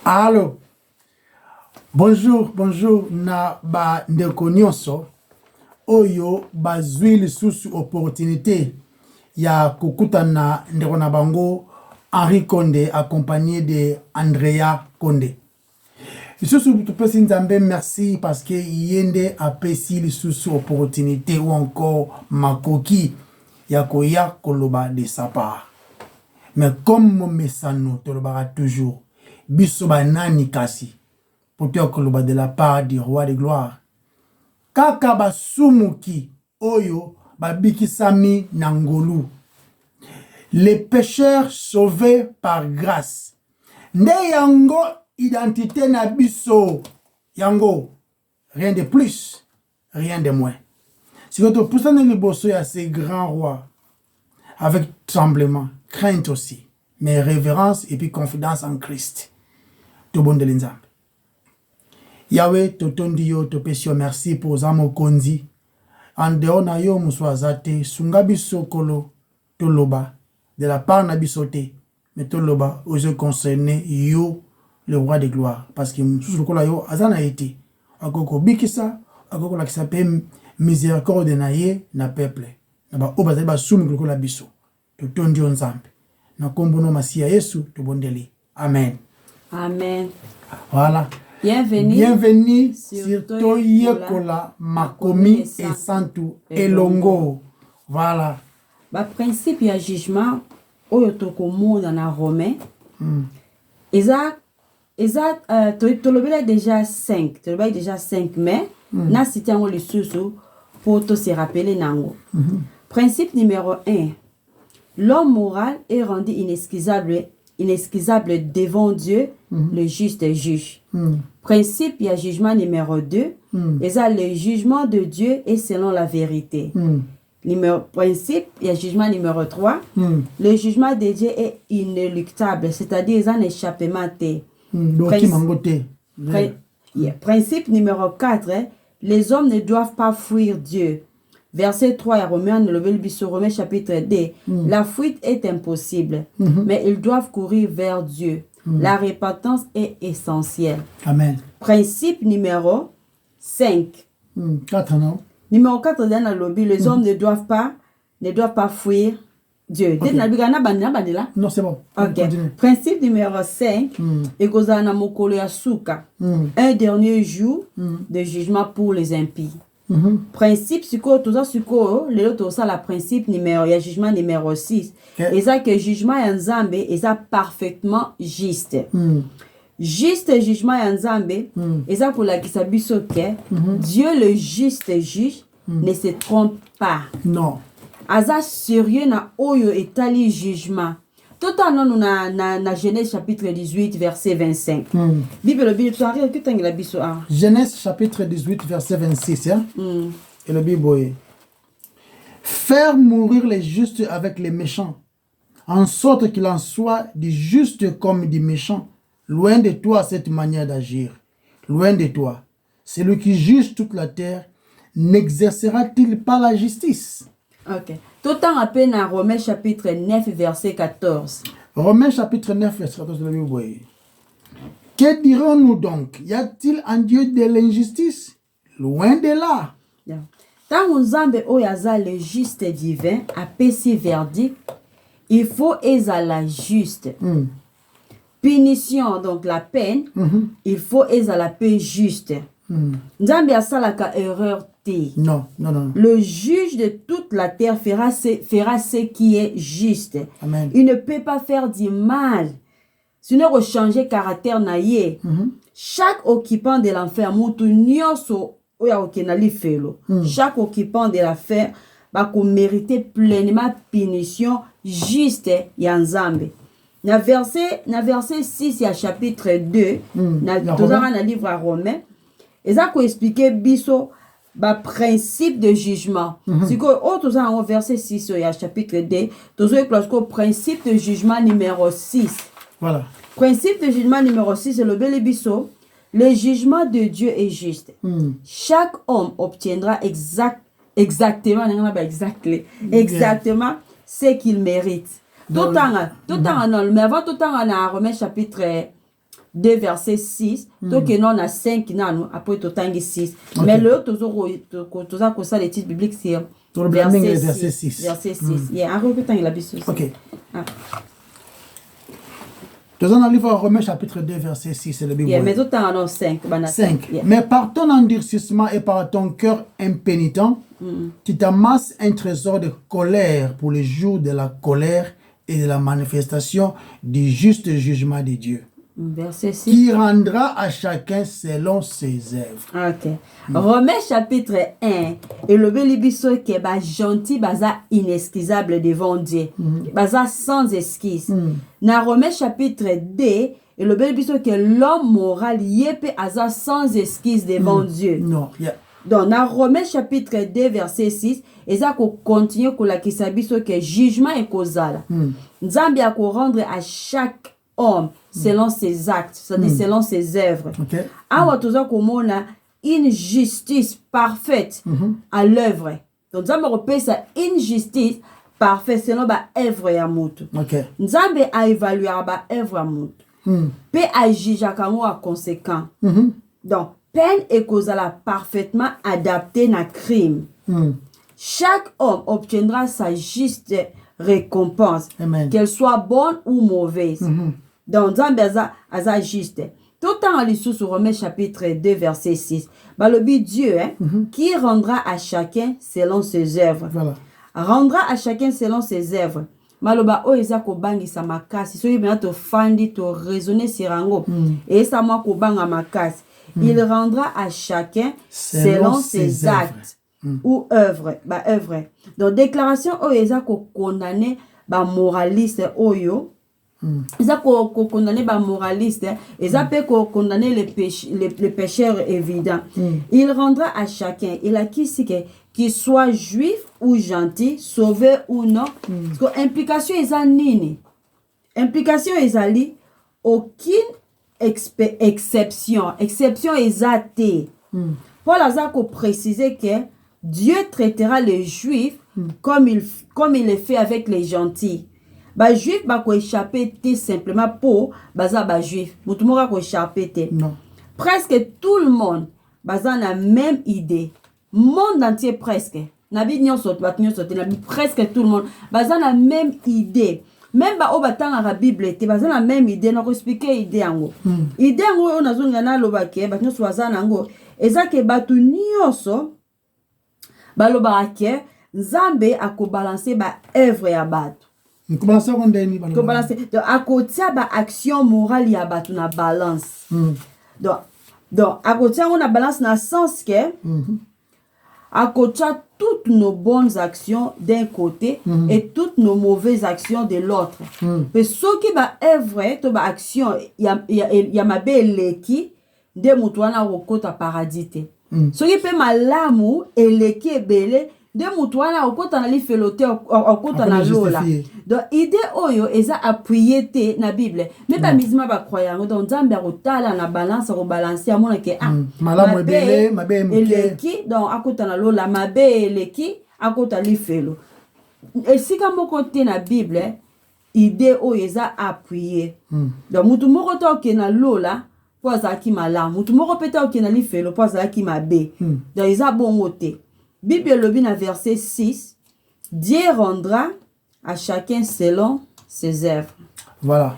Allô. Bonjour, bonjour na ba ndeko nyonso oyo bazwi lisusu opportunité ya kokutana ndeko na bango Henri Condé accompagné de Andrea Condé. Lisusu tupesi nzambe merci parce que yende apesi lisusu opportunité ou encore makoki ya koya koloba de sa part. Mais comme mon mesano tolobara toujours biso banani kasi pour koloba de la part du roi de gloire. Kaka basumuki oyo babikisami nangolu. Les pécheurs sauvés par grâce. Nde yango identité na biso. Yango. Rien de plus, rien de moins. Si votre poussane liboso ya ces grands rois, avec tremblement, crainte aussi, mais révérence et puis confidence en Christ. Tout bon de l'ensemble. Yahweh totondi yo topesi yo merci pour zamo konzi. En dehors na yo muswazate sunga biso kolo toloba de la part na bisote mais toloba oje concerné yo le roi de gloire parce que mususu kola yo azana été akoko bikisa akoko la kisape miséricorde na ye na peuple na ba obazali ba sumi kola biso totondi yo nzambe na kombono masia Yesu tobondeli amen. Amen. Voilà. Bienvenue sur Toyekola Makomi et Santu Elongo. Voilà. Le principe de jugement, oyo tokomona na Romain, Eza, tolobela déjà 5, mais na cité ngo le susu pour te se rappeler nango. Principe numéro 1. L'homme moral est rendu inexcusable devant Dieu, le juste juge. Principe, il y a jugement numéro 2. Et ça, le jugement de Dieu est selon la vérité. Principe, il y a jugement numéro 3. Le jugement de Dieu est inéluctable, c'est-à-dire il y a un échappement. Principe numéro 4. Les hommes ne doivent pas fuir Dieu. Verset 3, Romains chapitre 2. La fuite est impossible, mais ils doivent courir vers Dieu. La repentance est essentielle. Amen. Principe numéro 5. 4, non? Numéro 4, dans le lobby, les hommes ne doivent pas fuir Dieu. Okay. Non, c'est bon. Okay. Principe numéro 5. Un dernier jour de jugement pour les impies. Principe le principe numéro, il y a jugement numéro 6. Et ça que jugement Nzambe est ça parfaitement juste. Juste jugement Nzambe et ça pour la kisabiso que Dieu le juste juge ne se trompe pas. Non. Aza sérieux na oyo etali jugement. Tout en nous na Genèse chapitre 18 verset 25. Bible Genèse chapitre 18 verset 26 hein? Et le Bible faire mourir les justes avec les méchants, en sorte qu'il en soit du juste comme du méchant. Loin de toi cette manière d'agir. Loin de toi. Celui qui juge toute la terre n'exercera-t-il pas la justice? Ok. Tout en appel à Romains chapitre 9 verset 14. Romains chapitre 9 verset 14 de la Bible. Que dirons-nous donc? Y a-t-il en Dieu de l'injustice? Loin de là. Tant Nzambe oyaza le juste divin a péci verdict, il faut la juste. Punition, donc la peine, il faut la paix juste. Nzambe asalaka erreur té. Non, non, non. Le juge de toute la terre fera ce qui est juste. Amen. Il ne peut pas faire du mal. Sinon, rechanger caractère naïe. Chaque occupant de l'enfer, chaque occupant de l'affaire va mériter pleinement punition juste Nzambe. Na verset 6 ya chapitre 2 na livre à Romains et ça ko expliquer biso ba principe de jugement. C'est que autre ça en verset 6 ya chapitre 2 tozo principe de jugement numéro 6. Voilà. Principe de jugement numéro 6 c'est le bel biso. Le jugement de Dieu est juste. Chaque homme obtiendra exactement ce qu'il mérite. Tout en mais avant tout en Romains chapitre 2 verset 6 donc non a 5 nanu après totangi 6 mais le toza ko ça les titres bibliques c'est verset 6 verset 6 il y a un répétant il a biso OK dans le livre Romains chapitre 2 verset 6 c'est le Bible mais tout en 5 mais par ton endurcissement et par ton cœur impénitent tu t'amasses un trésor de colère pour le jour de la colère et de la manifestation du juste jugement de Dieu. Verset 6. Qui rendra à chacun selon ses œuvres. Ok. Romains chapitre 1. Et le bélibiso qui est gentil, baza inexcusable devant Dieu. Baza sans excuse. Dans Romains chapitre 2, et le bélibiso qui est l'homme moral, yépe aza sans excuse devant Dieu. Non. Donc, dans Romains chapitre 2, verset 6, et ça continue pour la kisabiso que jugement est causal. Nzambi a rendre à chaque homme selon ses actes, c'est-à-dire selon ses œuvres. Awa toza komona une justice parfaite à l'œuvre. Donc, Nzambi repère une justice parfaite selon ba œuvre ya mutu. Nzambi a évalué ba œuvre ya mutu. Pe a juger kango a conséquent. Donc, peine est causale parfaitement adaptée à crime. Chaque homme obtiendra sa juste récompense, qu'elle soit bonne ou mauvaise. Donc, Zambia a juste. Tout en lisant sur Romains chapitre 2, verset 6. Le but Dieu, qui rendra à chacun selon ses œuvres. Voilà. Rendra à chacun selon ses œuvres. Maloba o eza ko bangisa makasi. So yebena to fandi to raisonner sur ango. Et ça moi ko banga makasi. Il rendra à chacun selon ses actes ou œuvres. Donc, déclaration oyo ko condamner ba moraliste oyo. Eza ko condamner ba moraliste. Eza pe ko condamner les pécheurs évidents. Il rendra à chacun. Il a qui qu'il soit juif ou gentil, sauvé ou non. Parce que implication eza nini. Implication eza li aucune exception exacte. Paul a précisé que Dieu traitera les juifs comme il le fait avec les gentils. Ba juif ba ko échapper simplement pour baza ba juif. Mutumora ko échapper non. Presque tout le monde baza la même idée. Monde entier presque. Nabi nyonso presque tout le monde baza la même idée. Même ba obatanga la Bible te baza la même idée na ko expliquer idée yango. Idée yango on azonga na lobake ba nyonso baza nango ezake batu nyonso ba lobake Nzambe ako balancer ba œuvre ya batu. Ko balancer ko ndeni ba. Ko balancer donc akotia ba action morale ya batu na balance. Donc akotia on a balance na sens que akotia toutes nos bonnes actions d'un côté et toutes nos mauvaises actions de l'autre. Mais ce qui va œuvre, to ba action ya mabe leki de mutwana okota paradis te. Ce qui peut malamu eleki ebele de mutwana okota na li felote okota na lola. Donc idée oyo eza appuyé te na Bible. Mais ba mizima ba croyant donc Nzambe akotala na balance ko balancer amona ke malamu ebele mabe eleki donc akota na lola mabe eleki akota li felo. Et si ka moko te na Bible idée oyo eza appuyé. Donc mutu moko to ke na lola po azaki malamu. Mutu moko peta ke na li felo po azaki mabe. Donc eza bongo te. Bible lobi na verset 6, Dieu rendra à chacun selon ses œuvres. Voilà.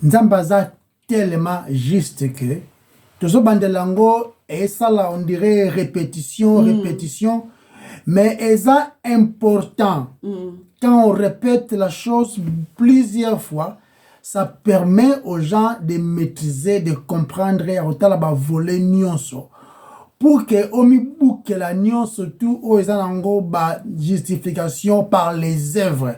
Nzambaza tellement juste que tout bandelango et ça là on dirait répétition, mais c'est important. Quand on répète la chose plusieurs fois, ça permet aux gens de maîtriser, de comprendre et à voler nyonso. Pour que omi bouke la nyonso tout o ezanango ba justification par les œuvres.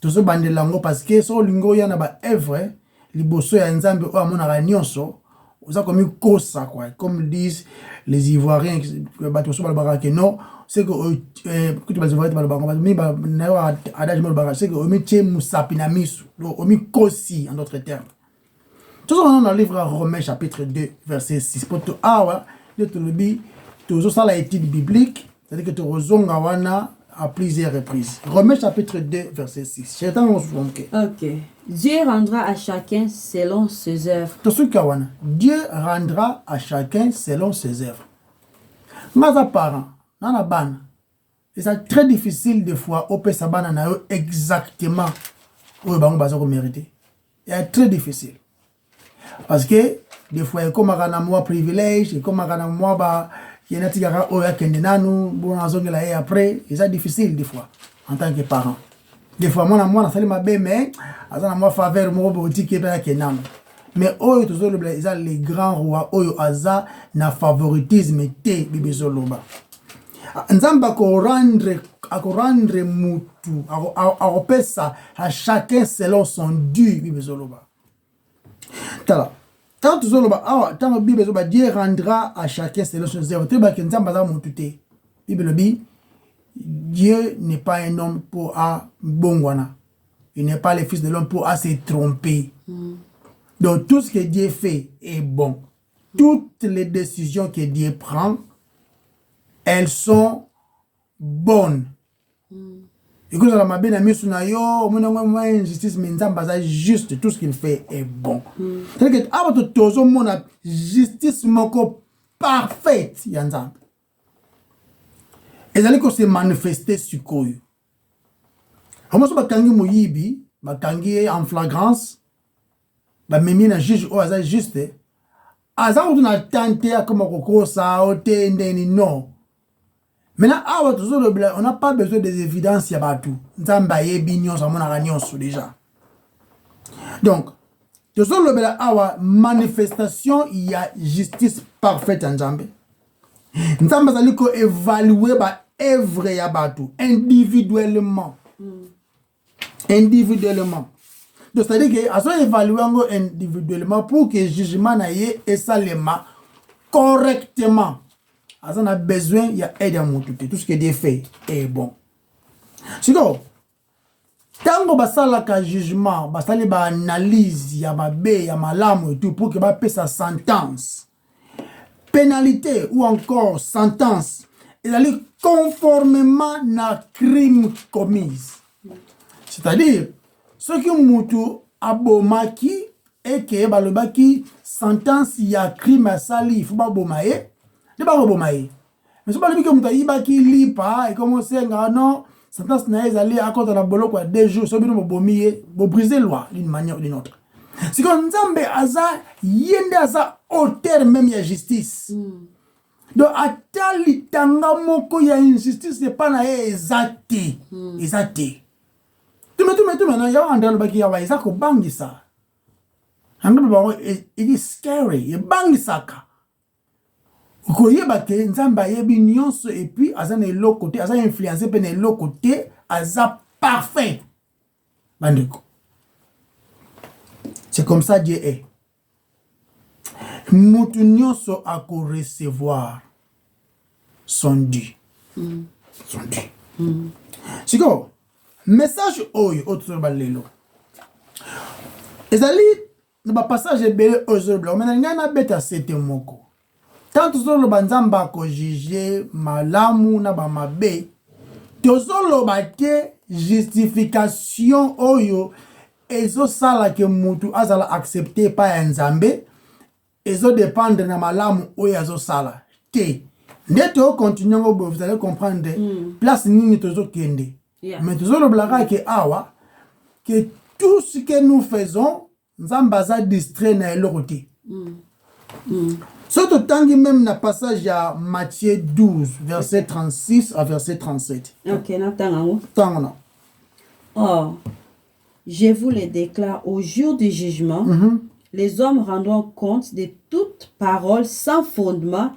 Tout ce bandelango parce que so lingo yana ba œuvre liboso ya Nzambe o amona la nyonso oza comme kosa quoi comme disent les Ivoiriens bato so balbara que non c'est que tu vas voir balbara mais ba na adage balbara c'est que omi tie musapi na misu omi kosi en d'autres termes. Tout ça dans le livre Romains chapitre 2 verset 6 pour tout awa tout ça la étude biblique, c'est-à-dire que tu rezonga à plusieurs reprises. Romains chapitre 2 verset 6. Ok. Dieu rendra à chacun selon ses œuvres. Dieu rendra à chacun selon ses œuvres. Mes parents, nana ban, c'est très difficile des fois au pesa bana na yo exactement où bango bazako mériter. C'est très difficile. Parce que des fois comme na moi privilège, comme na moi ba yenati gara o ya kende nanu, bon azongela et après, c'est difficile des fois en tant que parent. Des fois moi na sali mabe mais azana moi faveur mo boti ke ba kenam. Mais oyo tozolo bla ils les grands rois oyo aza na favoritisme te bibizoloba. Nzamba ko rendre mutu akopesa à chacun selon son dû bibizoloba. Tala tant tozoloba awa tant bibizoloba Dieu rendra à chacun selon son œuvre. Te ba ke nzamba za mutu te. Bibelobi Dieu n'est pas un homme pour à bongwana. Il n'est pas le fils de l'homme pour à se tromper. Donc tout ce que Dieu fait est bon. Toutes les décisions que Dieu prend, elles sont bonnes. Et que la mabé na misu na yo, mon injustice mais nzamba juste, tout ce qu'il fait est bon. C'est-à-dire que avant tout mon justice moko parfaite yanzamba. Et allez se manifester sur quoi. Comment ça bakangi moyibi, bakangi en flagrance, ba memi na juge o aza juste. Aza on a tenté à comme koko ça o tendeni non. Maintenant awa toujours le blanc, on n'a pas besoin des évidences ya batou. Nzamba yebi nyonso mona ga nyonso déjà. Donc toujours le blanc awa manifestation il y a justice parfaite en Nzambe. Nzamba zali ko évaluer ba œuvre ya batou individuellement. Individuellement. Donc c'est-à-dire que à soit évaluer individuellement pour que le jugement n'aille et ça les correctement. À ça on a besoin il y a aide à monter tout ce qui est fait est bon. Sinon tango basala ka jugement basali ba analyse ya mabe ya malamu et tout pour que ba paie sa sentence. Pénalité ou encore sentence, il allait conformément à crime commis. C'est-à-dire, ce qui moutou abomaki et que balobaki sentence y a crime à sali, il faut pas bomaye, de pas bomaye. Mais ce pas le que mouta ibaki lipa et comme on sait non sentence na ezali à contre la bolo quoi 2 jours, so bino bomiye, bo briser loi d'une manière ou d'une autre. C'est comme Nzambe aza yende aza auteur même ya justice. Donc atali tanga moko ya injustice c'est pas na ezate. Ezate. Tu maintenant ya andal baki ya wa ezako bangisa. Andal ba it is scary. Ya bangisa ka. Ukoyeba ke Nzamba yebi nyonso et puis aza na l'autre côté, aza influencé pe na l'autre côté, aza parfait. Bandeko. C'est comme ça Dieu est. Nous nyonso à recevoir son dû. Son dû. C'est quoi? Message oyo autour balelo. Ezali na passage belé aujourd'hui. On mena na beta sete moko. Tant tozolo banzamba ko juger malamu na ba mabe. Tozolo bate justification oyo ezo sala ke mutu azala accepté pa Nzambe ezo dépendre na malamu oyo azo sala te ndeto continue ngo vous allez comprendre place nini tozo kende mais tozo le blaga ke awa que tout ce que nous faisons Nzamba za distrait na eloroté surtout tangi même na passage à Matthieu 12 verset 36 à verset 37. OK, na tango. Tango. Oh. Je vous le déclare, au jour du jugement, les hommes rendront compte de toute parole sans fondement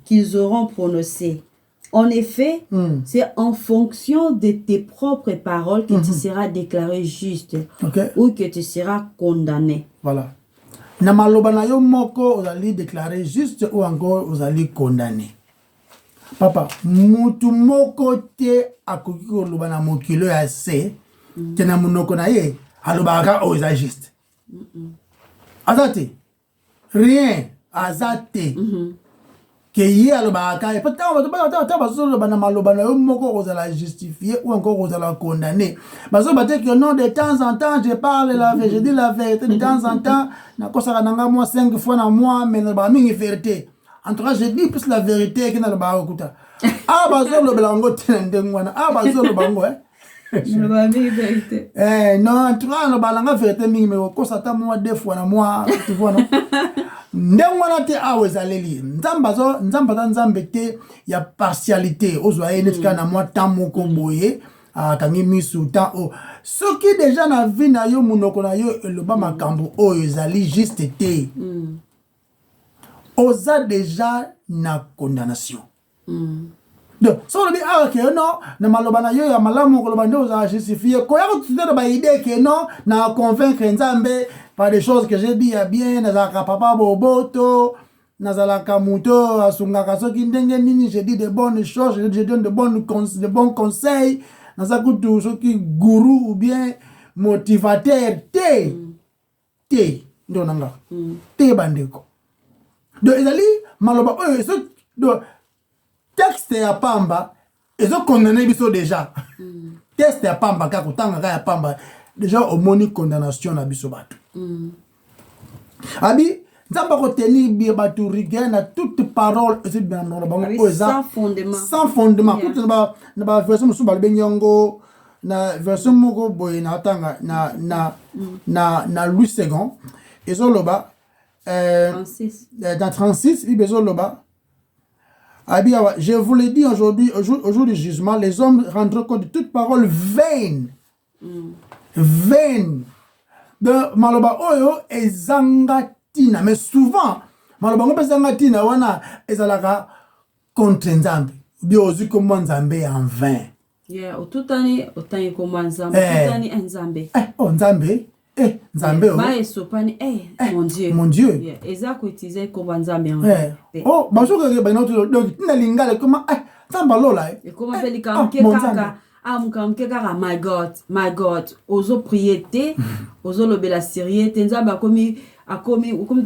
qu'ils auront prononcée. En effet, c'est en fonction de tes propres paroles que tu seras déclaré juste ou que tu seras condamné. Voilà. Na maloba na yo moko ozali déclaré juste ou encore ozali condamné. Papa, mutu moko te akoki koloba na mokilo ya se. Tena munoko na ye alobaka o eza juste azate rien azate que y a le baka et peut-être na maloba na yo moko ozala justifier ou encore ozala condamner bazo batte que non de temps en temps je parle la vérité, je dis la vérité de temps en temps na kosa nanga moi 5 fois na moi mais na ba mingi vérité en tout cas je dis plus la vérité que na le ba okuta bazo le blango tende ngwana bazo le bango le ba mingi vérité non en tout cas le balanga vérité mingi mais kosa ta moi 2 fois na moi tu vois non ndengwana te awezaleli nzambe te ya partialité ozwa enetika na mwa temps moko boye akangi misu temps o soki déjà na vie na yo munoko na yo eloba makambo oyo ezali juste te oza déjà na condamnation donc so lobi que non na maloba na yo ya malamu koloba nde oza justifier koya ko tutela ba idée que non na convaincre nzambe par des choses que j'ai dit ya bien nazalaka papa boboto nazalaka muto asungaka soki ndenge nini j'ai dit de bonnes choses je donne de bons conseils nazakutu soki guru ou bien motivateur te ndo nanga te bandeko donc ezali maloba oyo so do texte ya pamba ezo condamné biso déjà texte ya pamba kaka kotanga ya pamba déjà omoni condamnation na biso bato abi nzamba ko tenir bi bato rigueur na toute parole c'est bien non bango sans fondement tout na ba version musu ba benyango na version moko boy na tanga na Louis II ezoloba 36 dans 36 il bezoloba abi je vous le dis aujourd'hui au jour du jugement les hommes rendront compte de toute parole vaine vaine de maloba oyo ezanga tina mais souvent maloba ngo ezanga tina wana ezalaka contre nzambe bi ozu comme nzambe en vain otutani comme nzambe otutani nzambe nzambe nzambe ba esopani mon dieu ezako utiliser comme nzambe en vain baso que ba noto donc tina lingala comme nzamba lola et comment fait likamke kaka mukamke kaka my god ozo prier te ozo lobela sérieux te nzamba akomi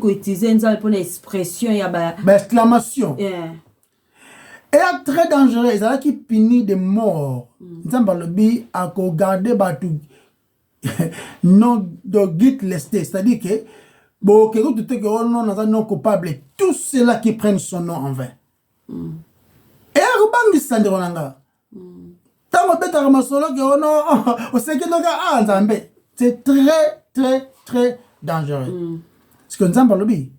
ko utiliser nzamba pour une expression ya ba exclamation est très dangereux ça qui punit de mort nzamba lobi ako garder batu non de guide lesté c'est-à-dire que bon que tout est que non coupable tous ceux-là qui prennent son nom en vain et akobangi sanderonanga tango betaka masolo ke ono osekenoka nzambe c'est très très très dangereux parce que nzambe lobi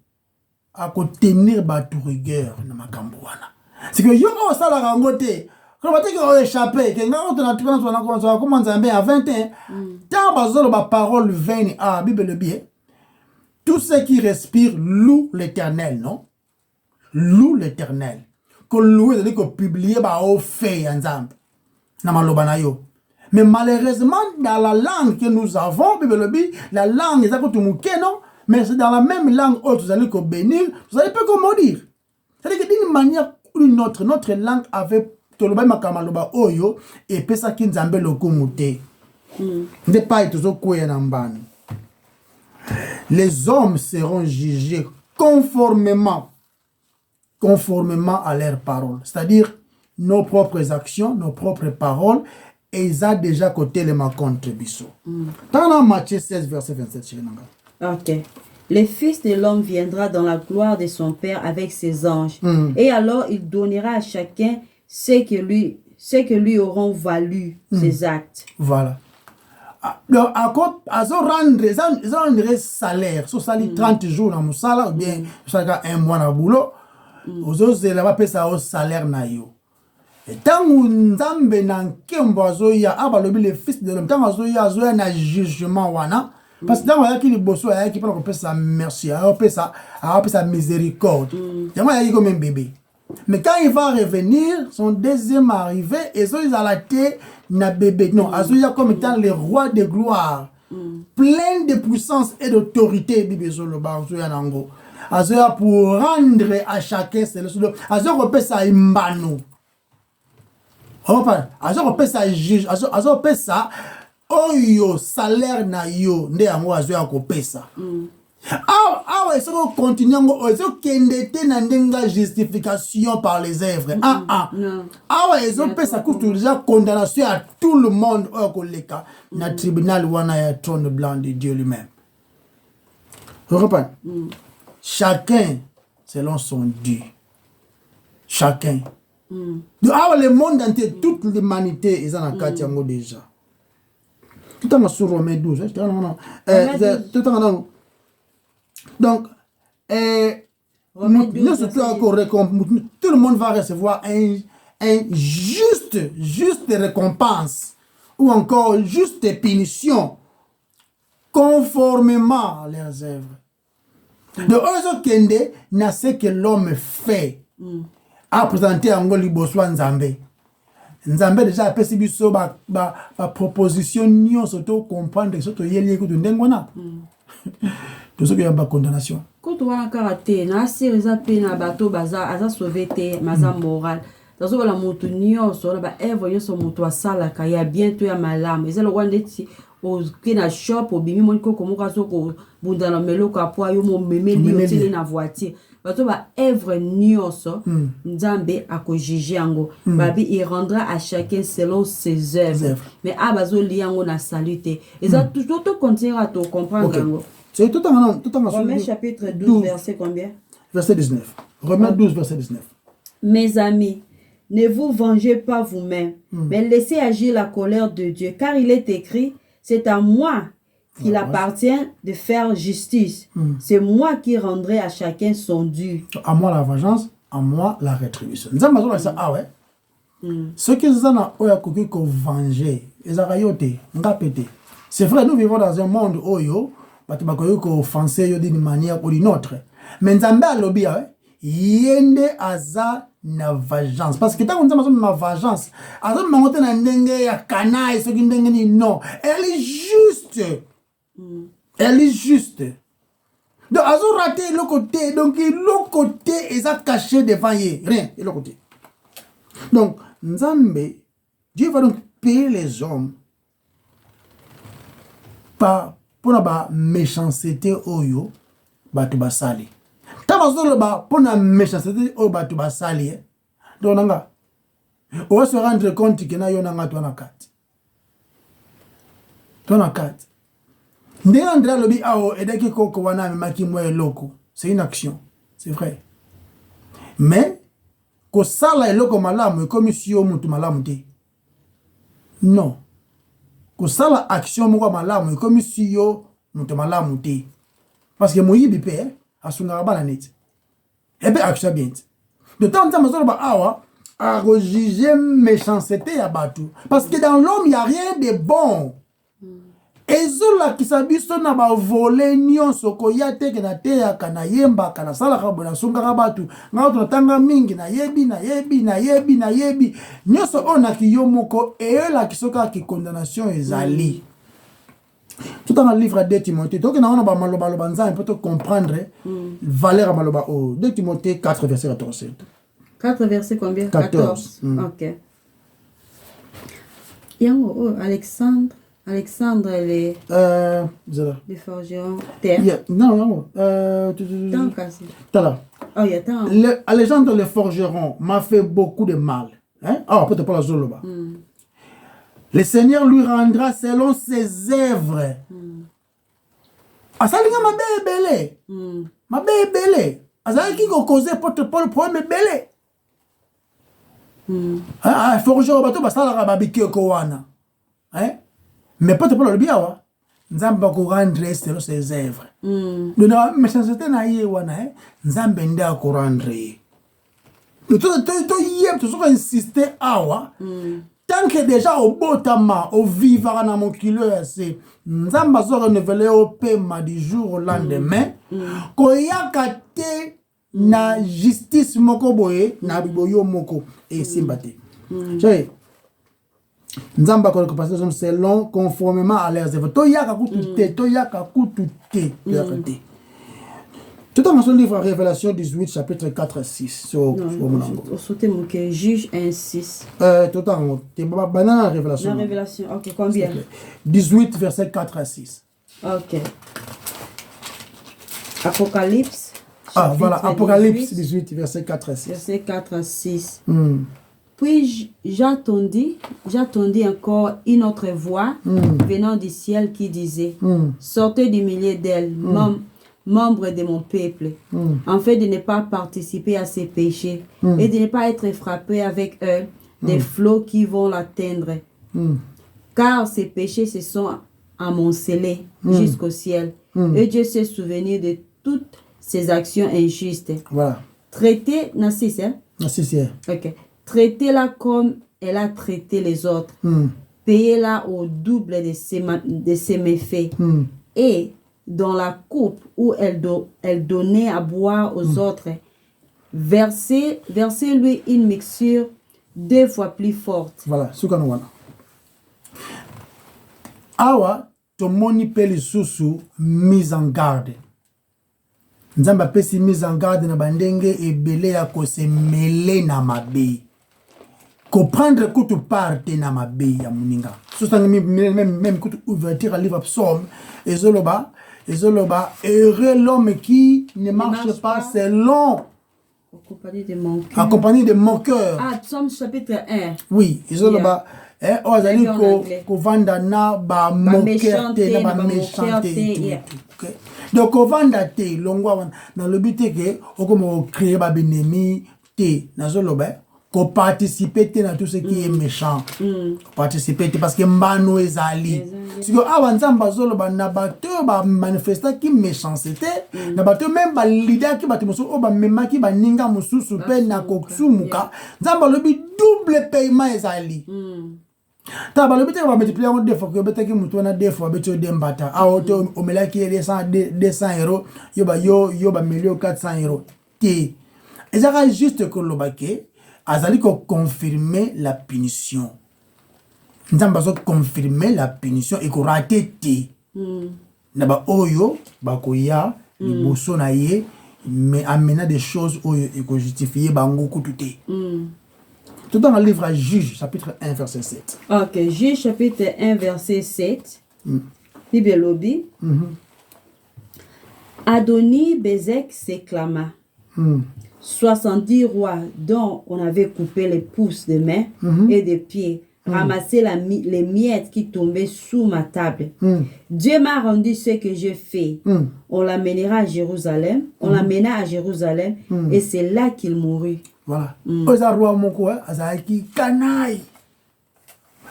akotenir bato rigueur na makambo wana c'est que yo osalaka ngo te quand tu as échappé que ngako tona tukana sona comment nzambe à 21 tant bazolo ba parole vaine bible le bien tout ce qui respire loue l'Éternel non loue l'Éternel que louer c'est que publier ba au fait nzambe na maloba na yo mais malheureusement dans la langue que nous avons bible dit la langue est à côté non mais c'est dans la même langue où vous allez ko bénir vous allez pas comment dire c'est-à-dire que d'une manière ou une autre notre langue avait toloba makamaloba oyo et pesa ki nzambe lokumute n'est pas toujours koya na mbano les hommes seront jugés conformément à leurs paroles c'est-à-dire nos propres actions, nos propres paroles, et ils ont déjà côté les ma contribution. Dans Matthieu 16, verset 27. Ok. Le Fils de l'homme viendra dans la gloire de son Père avec ses anges. Et alors il donnera à chacun ce que lui auront valu ses actes. Voilà. Donc, ils ont rendre salaire. Si ça 30 jours dans mon salaire, ou bien un mois dans le boulot, ils ont ça au salaire na yo. Tangu nzambe na nkembo azoya abalobi le fils de l'homme tangu azoya na jugement wana parce que tangu yaki liboso yaki pona ko pesa merci a pesa miséricorde yango yaki comme un bébé mais quand il va revenir son deuxième arrivée ils a la tête na bébé non azoya comme étant le roi de gloire plein de puissance et d'autorité bibezo lo ba azoya nango azoya pour rendre à chacun c'est le azoya ko pesa imbano. Azo pesa juge, azo pesa oyo salaire na yo nde yango azo ya kopesa. Ah ouais, ça va continuer, ça va na ndenga justification par les œuvres. Non. Ah ouais, ils ont fait ça coûte déjà condamnation à tout le monde au leka na tribunal wana ya trône blanc de Dieu lui-même. Vous comprenez? Chacun selon son Dieu. Chacun. Ah ouais, le monde entier, toute l'humanité, ils en ont quatre yango déjà. Tout en sur Romains 12. Tout en donc, tout le monde va recevoir un juste récompense ou encore juste punition conformément à leurs œuvres. De eux kende na ce que l'homme fait à présenter en Liboso Nzambe. Nzambe déjà a perçu biso ba proposition nyo soto comprendre soto yeli ko ndengona. Tout ce qui est en condamnation. Quand on a un karaté, na sérieux pena bateau baza aza sauvé te maza moral. Dans la montagne, sur la œuvre yo so moto asala ka ya bientôt ya malamu. Ezelo wandeti au kena shop au bimi moniko komo kaso ko bunda na melo ka po yo mo memeli yo tele na voiture. Bateau ba œuvre nyonso Nzambe akojije yango. Babi il rendra à chacun selon ses œuvres. Mais abazo liango na salute. Eza toujours to continuer à te comprendre yango. C'est tout en Romains chapitre 12, verset combien? Verset 19. Romains 12, verset 19. Mes amis, ne vous vengez pas vous-même, mais laissez agir la colère de Dieu, car il est écrit, c'est à moi qu'il appartient de faire justice. C'est moi qui rendrai à chacun son dû. À moi la vengeance, à moi la rétribution. Nous avons dit ça, ah ouais. Ceux qui ont venger, ils ont été, c'est vrai, nous vivons dans un monde où batu bakoyoko offenser yo d'une manière ou d'une autre. Mais Nzambe alobi yende aza na vengeance parce que tant qu'on ma vengeance, aza monter na ndenge ya kanaï ce qui ndenge ni non, elle est juste. Elle est juste. Donc azo raté le côté, donc l'autre côté est caché devant yé, rien, et l'autre côté. Donc Nzambe, Dieu va donc payer les hommes par pour la méchanceté oyo batu basali tabazolo ba pour la méchanceté oyo batu basali donc nanga on va se rendre compte que na yo nanga to na kat ndé André lobi ao edeki koko wana maki moye loko c'est une action c'est vrai mais ko sala eloko malamu comme si yo mutu malamu te non ko sala action moko malamu comme si yo mutu malamu te parce que moyibi pe asunga bana net et be action bien de temps en temps mazolo ba awa a juger méchanceté ya batu parce que dans l'homme il y a rien de bon ezola kisabiso na ba voler nyonso ko yate ke na te ya kana yemba kana sala ka bona sunga ka batu ngato na tanga mingi na yebi nyonso ona ki yomoko e la kisoka ki condamnation ezali tout dans le livre de Timothée donc na ona ba maloba loba nzambe pour te comprendre valeur maloba o 2 Timothée 4 verset 14 4 verset combien 14. OK yango Alexandre les forgerons terre. Yeah. Non. Alexandre le forgeron m'a fait beaucoup de mal. Hein? Ah, peut-être pas la Zoloba. Le Seigneur lui rendra selon ses œuvres. Asalinga ma bébélé. Asali qui cause porte-parole pour me belé. Forgeron bateau basala babiki kowana. Hein? Mais pas te parler bien wa nzamba ko rendre selon ses œuvres de na méchanceté na yé wana nzambe nda ko rendre to yé to so insister awa tant que déjà au botama au vivre na mon kilo c'est nzamba zo renouveler au paiement du jour au lendemain ko yakate na justice moko boye na biboyo moko et simbate j'ai Nzamba ko compensation selon conformément à leurs œuvres. Toyaka kutu te. Tout dans son livre Révélation 18 chapitre 4 et 6 sur au sauté mon que juge 1 6. Tout en banana Révélation. La Révélation. OK, combien? 18 verset 4 à 6. OK. Apocalypse. Ah, voilà, chapitre Apocalypse 18, verset 4 à 6. Verset 4 à 6. Hmm. Puis j'attendis encore une autre voix venant du ciel qui disait, sortez du milieu d'elle, membres de mon peuple, afin de ne pas participer à ses péchés et de ne pas être frappé avec eux des flots qui vont l'atteindre. Car ces péchés se sont amoncelés jusqu'au ciel. Et Dieu s'est souvenu de toutes ses actions injustes. Voilà. Traitez-la comme elle a traité les autres. Payez-la au double de ses méfaits. Et dans la coupe où elle donnait à boire aux autres, versez-lui une mixture 2 fois plus forte. Voilà, ce qu'on a. Awa, tomoni pe lisusu mise en garde. Nzamba pesi mise en garde na bandenge ebele ya ko se mêler na mabe. Comprendre que tu partes na mabe ya muninga. Sostanga même que tu ouverture à livre psaume ezoloba heureux l'homme qui ne marche pas selon accompagné de mon cœur. Ah, psaume chapitre 1. Oui, ezoloba ozali ko vanda na ba moqueté na ba méchanté. OK. Donc ovanda te longwa na lobité que okomo créer ba benemi te nazoloba ko participer te na tout ce qui est méchant. Participer te parce que mbano ezali. Si que awa nzamba zoloba na bato ba manifesta ki méchanceté na bato même ba leader ki bato mosu o ba mema ki ba ninga mususu pe na koksumuka nzamba lobi double paiement ezali. Ta ba lobi te ba multiplier en 2 fois que beta ki mutu na 2 fois beto dembata a auto o melaki 200 euros yo ba million 400 euros te ezaka juste que lobake azali ko confirmer la punition. Nzamba zo confirmer la punition et ko rater te. Na ba oyo ba ko ya liboso na ye mais amena des choses oyo et ko justifier bango kututé. Tout dans le livre à Juge chapitre 1 verset 7. OK, Juge chapitre 1 verset 7. Bible lobby. Adoni Bezek s'exclama. 70 rois dont on avait coupé les pouces de main et de pieds, ramassé les miettes qui tombaient sous ma table. Dieu m'a rendu ce que je fais. On l'amènera à Jérusalem, on l'amena à Jérusalem et c'est là qu'il mourut. Voilà. Oza roi moko azaki kanai.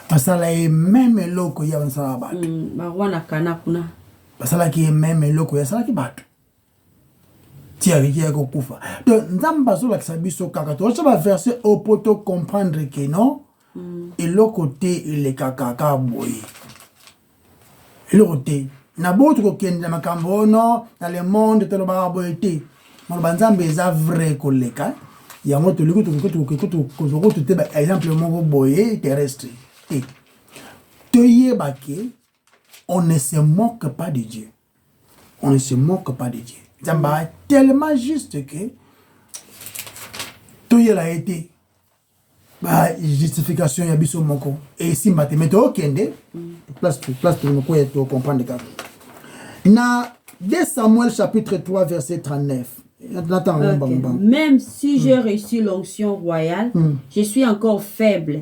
Basala e même loko ya basala bato. Ba roi na kana kuna. Basala ki même loko ya sala ki bato. Tia ki ya kokufa. Donc nzamba zo la kisabiso kaka to ba verset au poto comprendre que non. Et le côté il est kaka boy. Et le côté na boto ko kende makambo no dans le monde to ba boyete. Mo banzambe za vrai koleka. Il y a un autre exemple mon boyer terrestre. On ne se moque pas de Dieu. On ne se moque pas de Dieu. C'est tellement juste que tout y a été justification ya biso moko et si mathématique kende place pour comprendre ça. Na 2 Samuel chapitre 3 verset 39. Même si j'ai reçu l'onction royale, je suis encore faible.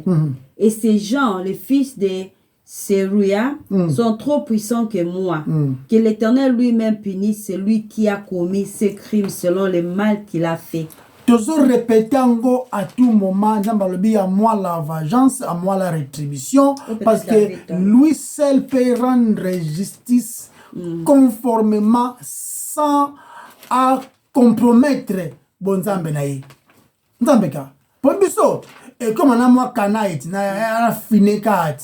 Et ces gens, les fils de Séruya, sont trop puissants que moi. Que l'Éternel lui-même punisse celui qui a commis ce crime selon le mal qu'il a fait. Toujours répéter à tout moment, à moi la vengeance, à moi la rétribution, parce que lui seul peut rendre justice conformément sans à compromettre bon Nzambe na ye. Nzambe ka. Pour biso, et comme on a moi kanaït na fine kat.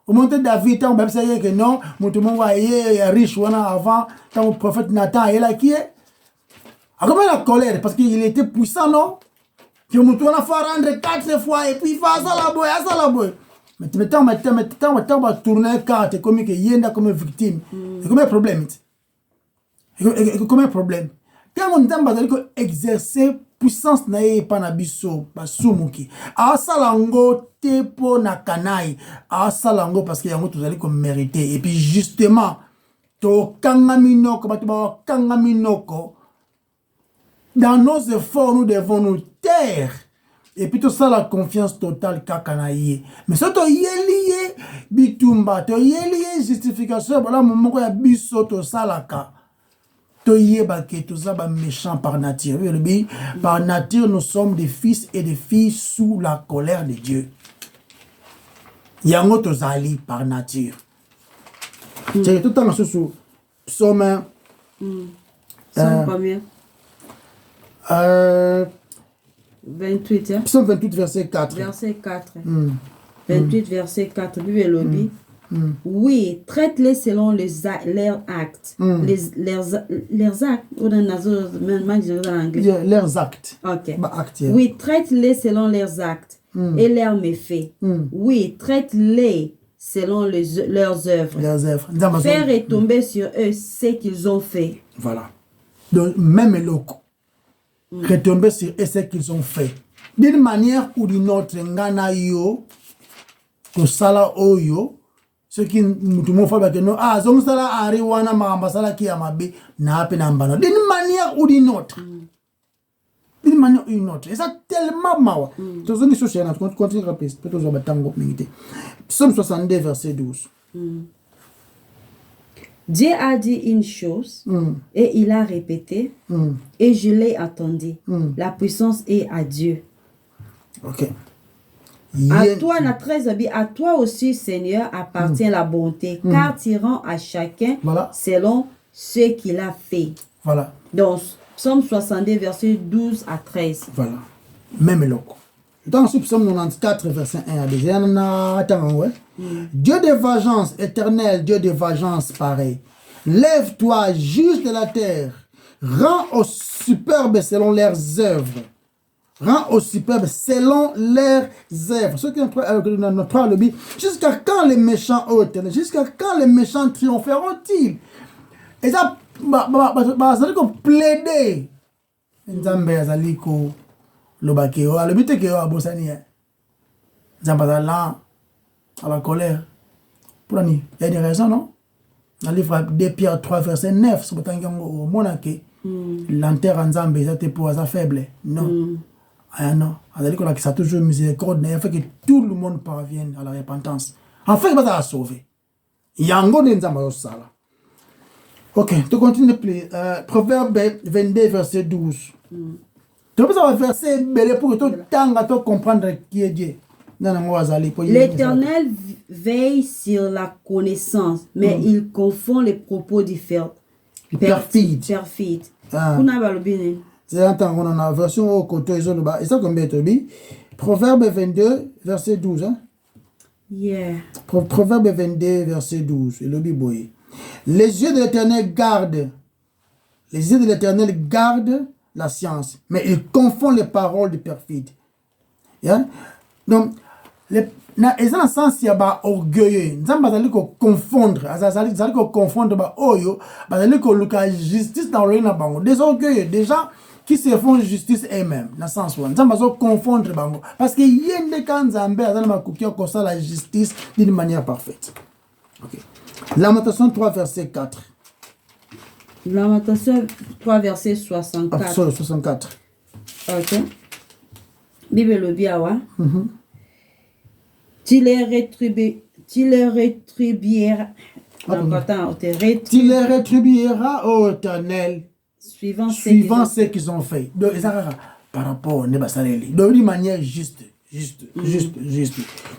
Au moment David tant ba saye que non, mutu mongo ye riche wana avant tant prophète Nathan et là qui est. A comment la colère parce qu'il était puissant non? Que mutu wana fa rendre 4 fois et puis fa ça la boy. Mais tant va tourner carte comme que yenda comme victime. C'est comme un problème. Comme un problème. Quand on dit exercer puissance na ye pa na biso basumuki asalango te po na kanai asalango parce que yango tozali ko mériter et puis justement tokanga minoko bato bakanga minoko. Dans nos efforts nous devons nous taire et puis tout ça la confiance totale kakanaye. Mais ça to yeliye bitumba to yeliye justification voilà moment ya biso to salaka. To yebake tout ça ba méchant par nature. Par nature nous sommes des fils et des filles sous la colère de Dieu. Yango to zali par nature. C'est tout le temps sous psaume combien 28, hein? Psaume 28, verset 4. Verset 4. 28, verset 4. Bible lobby. Oui, traite-les selon leurs actes. Leurs actes. Leurs actes. Ok. Bah, actes, yeah. Oui, traite-les selon leurs actes et leurs méfaits. Oui, traite-les selon leurs œuvres. Leurs œuvres. Faire retomber sur eux ce qu'ils ont fait. Voilà. Donc, même loco. Retomber sur eux ce qu'ils ont fait. D'une manière ou d'une autre, ngana yo, to sala oyo, ce qui nous fait que nous, ah, zong sala ariwana ma sala ki amabe, na ape na mbano. D'une manière ou d'une autre. D'une manière ou d'une autre. Et ça tellement mawa. Tu sais, nous sommes en continue de rappeler. Peut-être que tango milité. Psaume 62, verset 12. Dieu a dit une chose et il a répété et je l'ai attendu. La puissance est à Dieu. Ok. À toi, à toi aussi, Seigneur, appartient la bonté, car tu rends à chacun selon ce qu'il a fait. Voilà. Donc, Psaume 62, verset 12 à 13. Voilà. Même loco. Dans ce psaume 94, verset 1 à 2, Dieu de vengeance, éternel, Dieu de vengeance, pareil. Lève-toi, juge de la terre. Rends aux superbes selon leurs œuvres. Rends aux superbes selon leurs œuvres. Ce qui est notre lobby. Jusqu'à quand les méchants, ô éternel, jusqu'à quand les méchants triompheront-ils? Et ça, ça veut dire plaider. Nzambe azaliko lobakeo alobite ke abosani Nzambe à la colère. Pour il y a des raisons, non? Dans le livre 2 Pierre 3 verset 9, c'est pour au monake l'enterre en Nzambe ça te pour ça faible. Non. Ah non, azaliko ça toujours miséricorde, il fait que tout le monde parvienne à la repentance. En fait, il va sauver. Yango de Nzambe sala. Ok, tu continues plus. Proverbe 22, verset 12. Tu peux savoir verset belé pour que tu comprendre qui est Dieu. L'Éternel veille sur la connaissance, mais il confond les propos différents. Perfides. C'est un temps qu'on a version au côté de l'Oba. Et ça, combien de Proverbe 22, verset 12. Hein? Yeah. Proverbe 22, verset 12. Et le Biboye. Les yeux de l'Éternel gardent la science, mais il confond les paroles du perfide. Yeah? Donc, dans un sens, il y a orgueilleux. Nous allons confondre. Nous allons confondre oyo. Nous allons justice dans le bango. Des orgueilleux, des gens qui se font justice eux-mêmes. Dans le sens où nous allons confondre bango. Parce que y a des gens qui ont la justice d'une manière parfaite. Okay. Lamentation 3, verset 4. Lamentation 3, verset 64. 64. Ok. Bible le biawa. Tu les rétribueras. Tu les rétribueras au éternel. Suivant ce qu'ils ont fait. Donc, par rapport à Nebasaleli. Donc, d'une manière juste.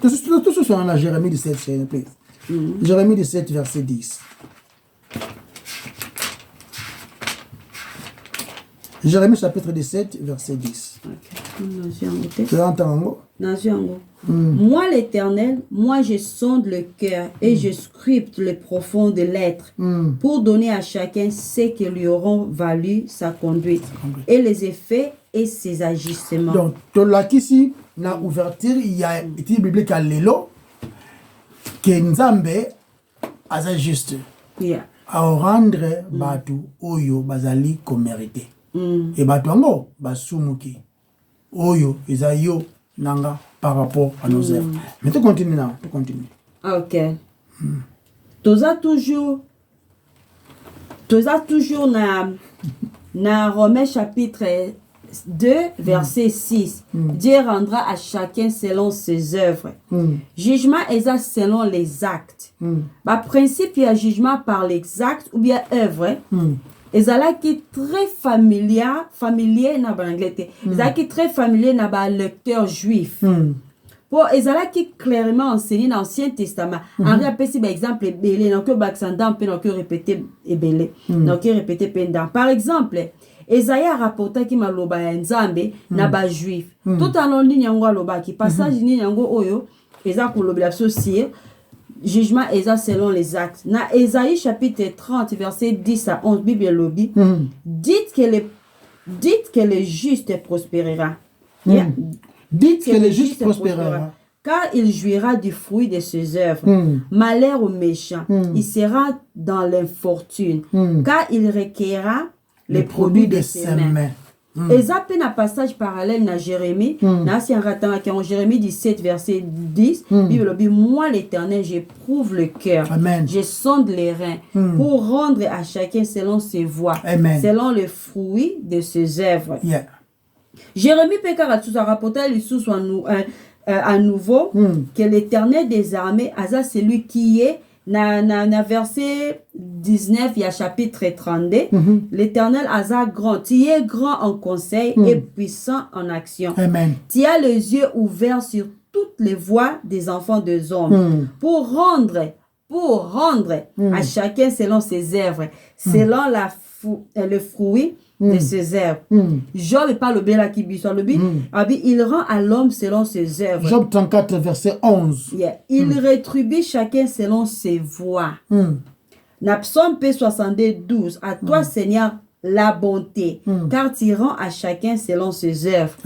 Tout ce sont en Jérémie 17, s'il vous plaît. Jérémie 17, verset 10. Jérémie chapitre 17, verset 10. Moi l'Éternel, moi je sonde le cœur et je scrute le profond de l'être pour donner à chacun ce qui lui auront valu sa conduite et les effets et ses agissements. Donc, là ici, dans l'ouverture, il y a étude biblique à l'élo que Nzambe a juste à rendre batu oyo bazali komérité. Et batu ango basumuki oyo ezayo nanga par rapport à nos œuvres. Mais tu continues là, tu continues. Ok. Toza toujours toza toujours na Romains chapitre 2 verset 6. Dieu rendra à chacun selon ses œuvres. Jugement est selon les actes. Bah principe il y a jugement par les actes ou bien œuvre. Ezalaki très familier na l'Angleterre. Ezalaki très familier na ba lecteur juif. Pour ezalaki clairement enseigné dans l'Ancien Testament. Henri a pesi par exemple belé donc baxandam pe donc répéter belé. Donc répéter pendant. Par exemple, Esaïa rapporta ki maloba ya Nzambe na ba juif. Tout en ligne yango aloba ki passage ni yango oyo eza kolobela so sir jugement eza selon les actes. Na Esaïe chapitre 30 verset 10 à 11 Bible lobby. Dites que le juste prospérera. Dites que le juste prospérera. Car il jouira du fruit de ses œuvres. Malheur au méchant, il sera dans l'infortune. Car il requérera les produits de ses mains. Et ça un passage parallèle dans Jérémie. En Jérémie 17 verset 10. Bible dit, moi l'Éternel, j'éprouve le cœur. Je sonde les reins pour rendre à chacun selon ses voies. Selon le fruit de ses œuvres. Jérémie Pekara tout a rapporté à nouveau que l'Éternel des armées, Asa celui qui est na verset 19 il y a chapitre 32 l'Éternel Asa grand, tu es grand en conseil et puissant en action. Tu as les yeux ouverts sur toutes les voies des enfants des hommes pour rendre à chacun selon ses œuvres, selon le fruit de ses œuvres. Job parle bien qui il rend à l'homme selon ses œuvres. Job 34 verset 11. Il rétribue chacun selon ses voies. Na Psaume P62 à toi Seigneur la bonté, car tu rends à chacun selon ses œuvres.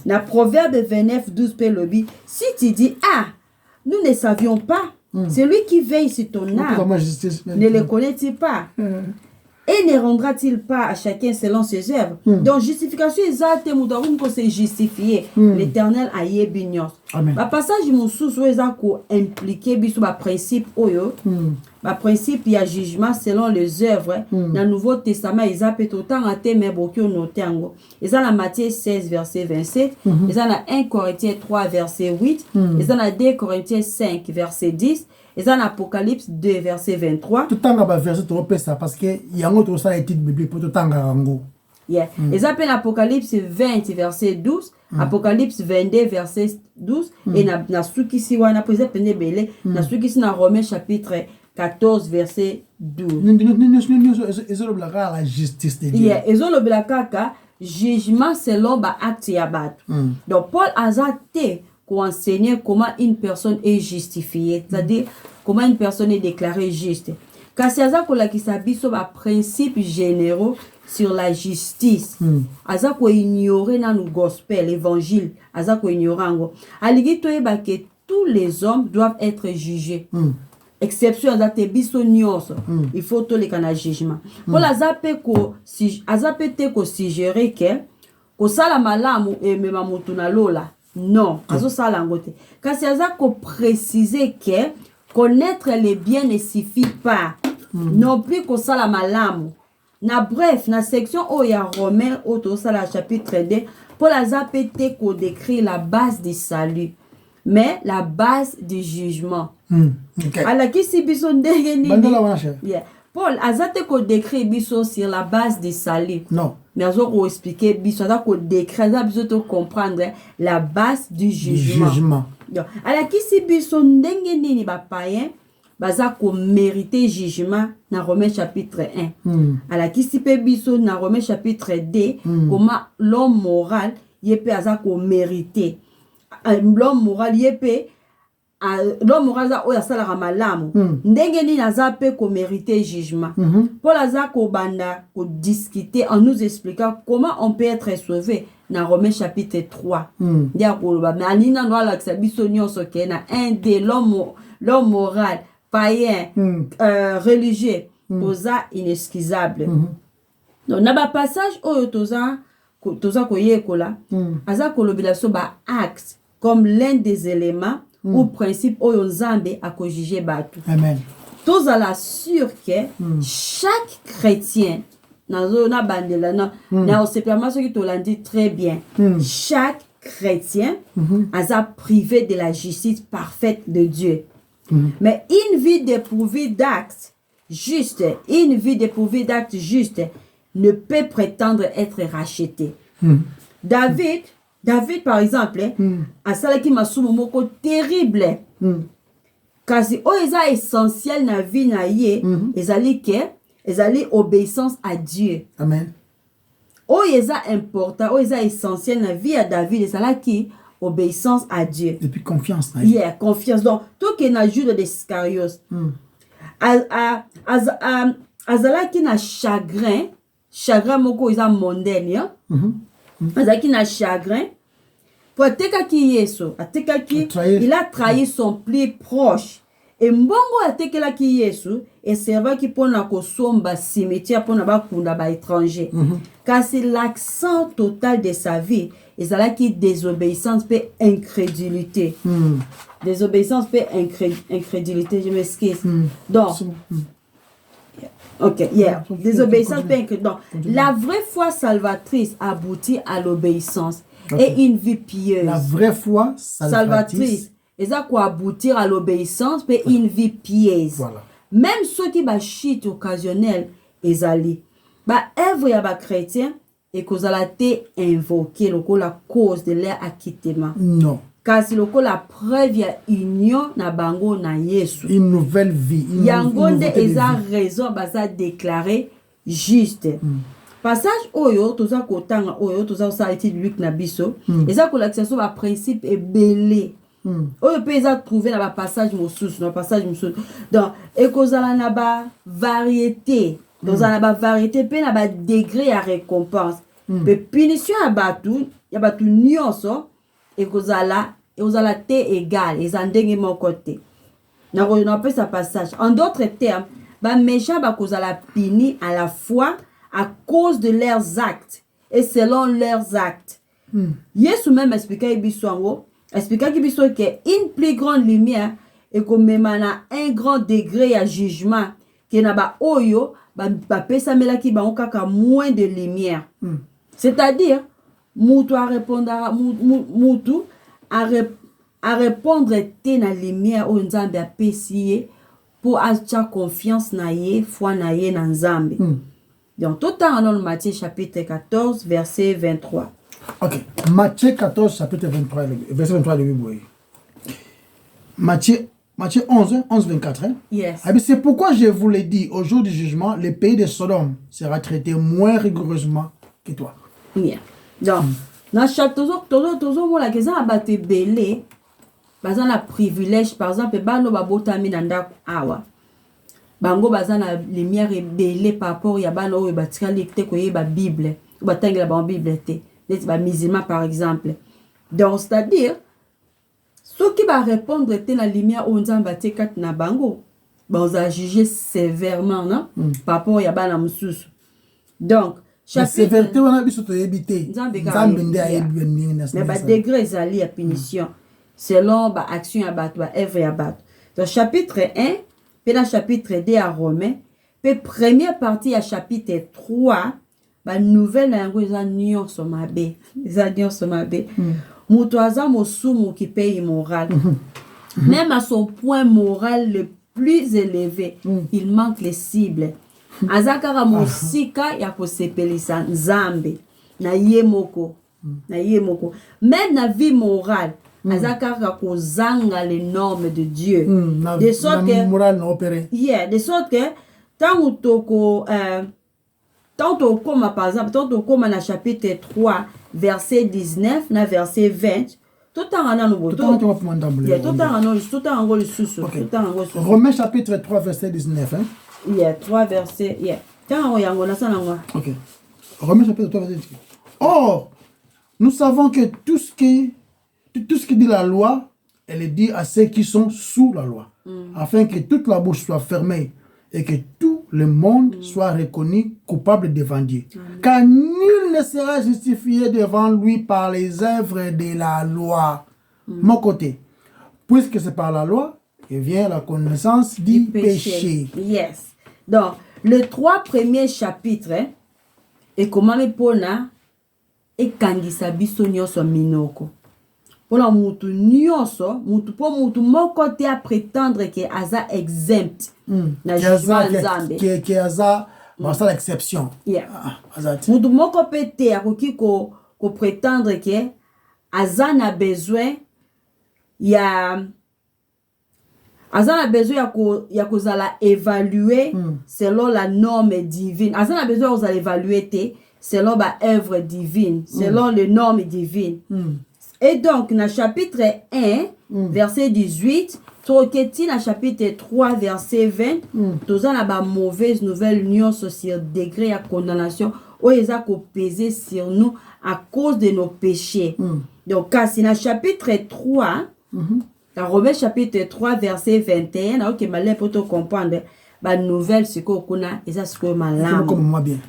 Na Proverbe 29 12 P lobby, si tu dis nous ne savions pas, celui qui veille sur ton âme ne le connaît-il pas? Et ne rendra-t-il pas à chacun selon ses œuvres? Donc, justification exacte, nous c'est justifié. L'Éternel a yé bignos. Le passage, mon sous impliqué, biso ba principe oyo. Ba principe, il y a jugement selon les œuvres. Dans le Nouveau Testament, ils appellent autant à mais beaucoup notango. Ils ont la Matthieu 16, verset 27. Ils ont la 1 Corinthiens 3, verset 8. Ils ont la 2 Corinthiens 5, verset 10. Et ça, Apocalypse 2, verset 23. Tout le temps, verset ça parce que il y a un autre étude biblique pour tout le temps. Et ça, Apocalypse 20, verset 12. Apocalypse 22, verset 12. Et na suki si wana pose pende belé. Na suki si na Romains chapitre 14, verset 12. La justice de Dieu. Et ça, le jugement selon ba acte yabat. Donc, Paul a zate pour enseigner comment une personne est justifiée, c'est-à-dire comment une personne est déclarée juste. Car c'est ça qui s'habille sur les principes généraux sur la justice. C'est ça qu'on ignore dans le gospel, l'évangile. C'est ça qu'on ignore. Que tous les hommes doivent être jugés. Exception à tes bisognos. Il faut tous les canaux jugement. Pour la zape ko suggérer que ça la malamu et même mutuna lola. Non, ça langote. Car c'est ça qu'on préciser que connaître les biens ne suffit pas. Non plus que ça la malamu. Na bref, na section où il y a Romains autour ça la chapitre 2 pour la zapete qu'on décrit la base du salut, mais la base du jugement. Alors qui si bison ndengeni. Paul azate ko décrit biso sur la base du salut. Non. Mais on va expliquer biso da ko décrit ça biso to comprendre la base du jugement. Alors qui si biso ndengeni ni ba païen baza ko mériter jugement na Romains chapitre 1. Alors qui si pe biso na Romains chapitre 2 comment l'homme moral yepé aza ko mériter. L'homme moral yepé l'homme moral za oya sala malamu ndenge ni naza pe ko mériter jugement. Pour la ko banda ko discuter en nous expliquant comment on peut être sauvé dans Romains chapitre 3. Dia ko ba mais anina no ala biso nyonso ke na un de l'homme moral païen religieux posa inexcusable. Donc na ba passage oyo toza ko yekola aza ko lobela so ba acte comme l'un des éléments ou principe oyo Nzambe a ko juger batu. Amen. tous à la sûr que chaque chrétien, na bandela na osepelama ce qui te l'a dit très bien, chaque chrétien a privé de la justice parfaite de Dieu. Mais une vie dépourvue d'actes justes, une vie dépourvue d'actes justes ne peut prétendre être rachetée. David, par exemple, a ça qui m'a moko terrible. Kasi o eza essentiel na vie na ye, ezali obéissance à Dieu. Amen. O eza important, o eza essentiel na vie à David, ezalaki obéissance à Dieu. Et puis confiance na ye. Yeah, confiance. Donc, tout que na Jude d'Iscariot. Azalaki na chagrin moko eza mondaine, azalaki na chagrin. Pour atekaki Yesu, il a trahi son plus proche. Et mbongo atekelaki Yesu, et servaki pour na kosomba cimetière pour na bakunda ba étranger. Car c'est l'accent total de sa vie, ezalaki désobéissance et incrédulité. Désobéissance et incrédulité, je m'excuse. Donc, ok, yeah. Désobéissance et incrédulité. Donc, la vraie foi salvatrice aboutit à l'obéissance. Et une vie pieuse. La vraie foi salvatrice. Et ça quoi aboutir à l'obéissance et une vie pieuse. Voilà. Même ceux qui ba chute occasionnelle ezali. Ba œuvre ya ba chrétien et cause la te invoquer la cause de leur acquittement. Non. Car c'est la preuve ya union na bango na Yesu. Une nouvelle vie. Yangonde eza raison baza déclaré juste. Passage oyo toza kotanga oyo toza sa étude Luc na biso eza kolakisa ba principe ebele oyo pe eza trouver na ba passage mosusu donc ekozala na ba variété na ba variété pe na ba degré ya récompense pe punition ya batu nyonso ekozala te égal eza ndenge moko te na pe sa passage en d'autres termes ba méchant ba kozala puni à la fois à cause de leurs actes et selon leurs actes. Yesu même expliquait que une plus grande lumière et comme même un grand degré à jugement que na ba oyo ba pesa melaki ba okaka moins de lumière. C'est-à-dire mutu à répondre à répondre te na lumière o nzambe a pesiye pour avoir confiance na ye, foi na ye na nzambe. Donc, tout en dans Matthieu chapitre 14, verset 23. Ok. Matthieu 14, chapitre 23, verset 23 de Bible. Matthieu 11, 24. Hein? Yes. C'est pourquoi je vous l'ai dit, au jour du jugement, le pays de Sodome sera traité moins rigoureusement que toi. Yeah. Donc, dans le chapitre, toujours la question abaté belé, par exemple, le privilège, par exemple, bano babotami nanda awa. Bango bazana lumière ebele par rapport ya bana oyo batikali te koyeba Bible ou batangela ba Bible te les ba musulmans par exemple. Donc c'est-à-dire ceux qui va répondre te na lumière o nzamba te kat na bango ba za juger sévèrement non par rapport ya bana mususu. Donc chapitre sévérité wana biso to yebité nzambe nde ayebi ndenge na mais ba degré ezali ya punition selon ba action ya bato ba œuvre ya bato. Donc chapitre 1 puis dans chapitre 2 à Romains, puis première partie à chapitre 3, la nouvelle langue est union somabe. Les union somabe. Mutoaza mosumu qui paye moral. Même à son point moral le plus élevé, il manque les cibles. Azakara mosika ya kosepelisa nzambe na yemoko. Même la vie morale. Azakara kozanga les normes de Dieu. De sorte que de sorte que tant comme par exemple tant comme dans chapitre 3 verset 19 na verset 20 tout Romains chapitre 3 verset 19 hein. 3 verset OK. Romains chapitre 3 verset 19. Or nous savons que tout ce qui dit la loi, elle est dit à ceux qui sont sous la loi, afin que toute la bouche soit fermée et que tout le monde soit reconnu coupable devant Dieu. Car nul ne sera justifié devant lui par les œuvres de la loi. Mon côté, puisque c'est par la loi et vient la connaissance du péché. Yes. Donc, les 3 premiers chapitres, et comment les pona et kangisa biso nyonso minoko. Pona mutu nyonso, mutu moko te a prétendre que aza exempt. Na jugement nzambe. Qui aza c'est l'exception. Yeah. Mutu moko pete akoki ko prétendre que aza na besoin ya ya kozala évaluer selon la norme divine. Aza na besoin kozala évaluer te selon ba œuvre divine, selon les normes divines. Et donc, dans chapitre 1, verset 18, Troketi dans chapitre 3, verset 20, tous en ba mauvaise nouvelle union sur degré à condamnation, où ils ont pesé sur nous à cause de nos péchés. Donc, c'est dans chapitre 3, dans Romains chapitre 3, verset 21, là, ok, malais pour te comprendre, la nouvelle, c'est qu'on a, et ça, c'est qu'on a bien.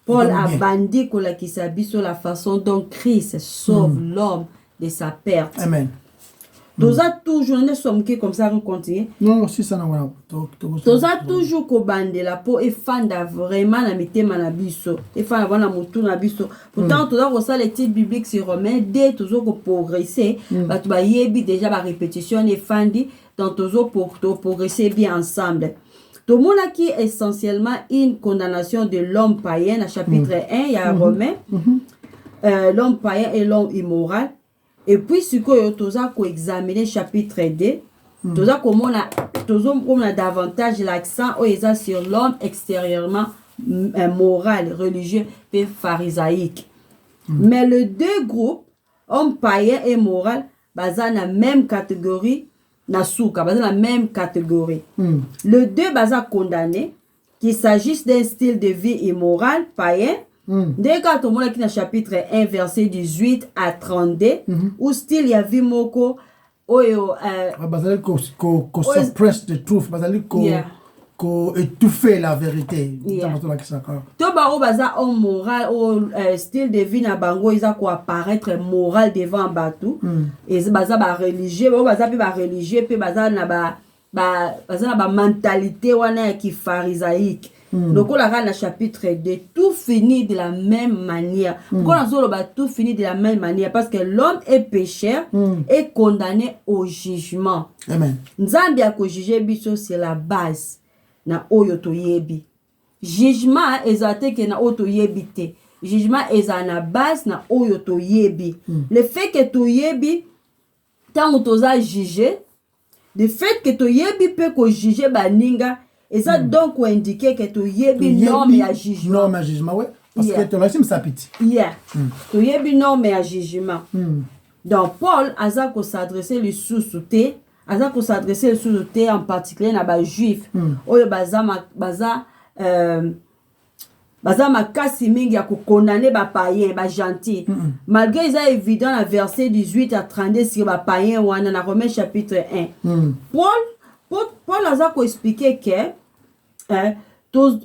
Paul a bandit qui s'habille sur la façon dont Christ sauve l'homme de sa perte. Amen. Tous a toujours, nous sommes comme ça, on continue. Non, si ça n'a pas. Tous a toujours qu'on bande la peau et fan vraiment la mité manabiso. Et fan avant la moutou nabiso. Pourtant, tout a ça les titres bibliques sur Romains, dès toujours qu'on progresser. Bah, tu vas yebi déjà la répétition et fan dit, donc toujours pour progresser bien ensemble. Tout le monde a qui est essentiellement une condamnation de l'homme païen, à chapitre 1, il y a Romains, l'homme païen et l'homme immoral. Et puis, ce que tu as examiné, chapitre 2, tu as davantage l'accent sur l'homme extérieurement moral, religieux et pharisaïque. Mais les 2 groupes, homme païen et moral, basent dans la même catégorie. Nasuka, dans la même catégorie. Le 2 basa condamné, qu'il s'agisse d'un style de vie immoral, païen, dès quand on voit dans chapitre 1, verset 18 à 32, ou style ya vie moko, suppress the truth, étouffer la vérité. To baro baza homme moral au style de vie na bango isa ko apparaître moral devant batou et baza ba religieux baza pe ba religieux pe baza na ba mentalité wana qui pharisaïque. Donc on la chapitre 2 tout finit de la même manière. Pourquoi on solo ba tout finit de la même manière parce que l'homme est pécheur et condamné au jugement. Amen. Nzambi a ko juger biso c'est la base. Na oyo to yebi jugement ezate ke na oyo to yebi te jugement eza na base na oyo to yebi le fait que to yebi tant toza juger le fait que to yebi peut ko juger baninga eza donc ko indiquer que to yebi norme ya jugement ouais parce que to laisse sapiti to yebi norme ya jugement donc Paul aza ko s'adresser le sous-souté aza ko s'adresser le sous-souté en particulier na ba juif oyo baza makasi mingi ya ko condamner ba païen ba gentil malgré ça évident na verset 18 à 32 sur ba païen wana na Romains chapitre 1 Paul aza ko expliquer que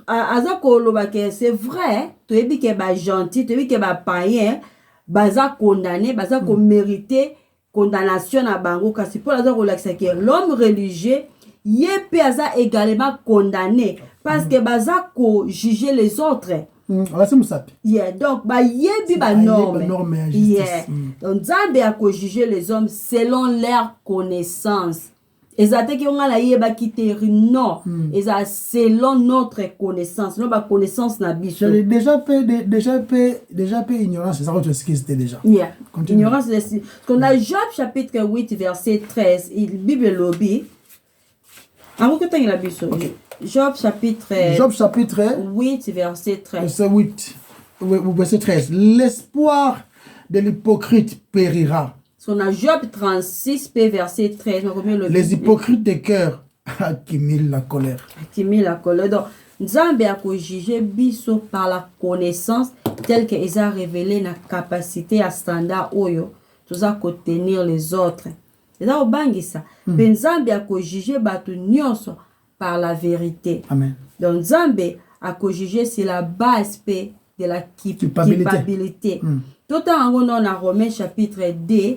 aza ko loba que c'est vrai to yebi que ba gentil to yebi que ba païen baza condamner baza ko mériter condamnation à bango kasi pour la relaxer que l'homme religieux yé aza également condamné parce que baza ko juger les autres donc ba yebi ba norme donc Nzambe a ko juger les hommes selon leur connaissance ezate ki on a la yeba kiteri non eza selon notre connaissance non ba connaissance na biso déjà peu ignorance ça autre ce qui c'était déjà ignorance parce qu'on a Job chapitre 8 verset 13 il Bible lobby avant que tu la biso Job chapitre 8 verset 13 verset 13 l'espoir de l'hypocrite périra. On a Job 36, P verset 13. Les hypocrites de cœur accumulent la colère. Donc, Nzambe a jugé biso par la connaissance telle qu'ils ont révélé la capacité à standard oyo, tout ça contenir les autres. C'est ça au bangisa. Mais Nzambe a jugé batu nyonso par la vérité. Amen. Donc Nzambe a jugé c'est la base de la culpabilité. Tout en a Romains chapitre 2.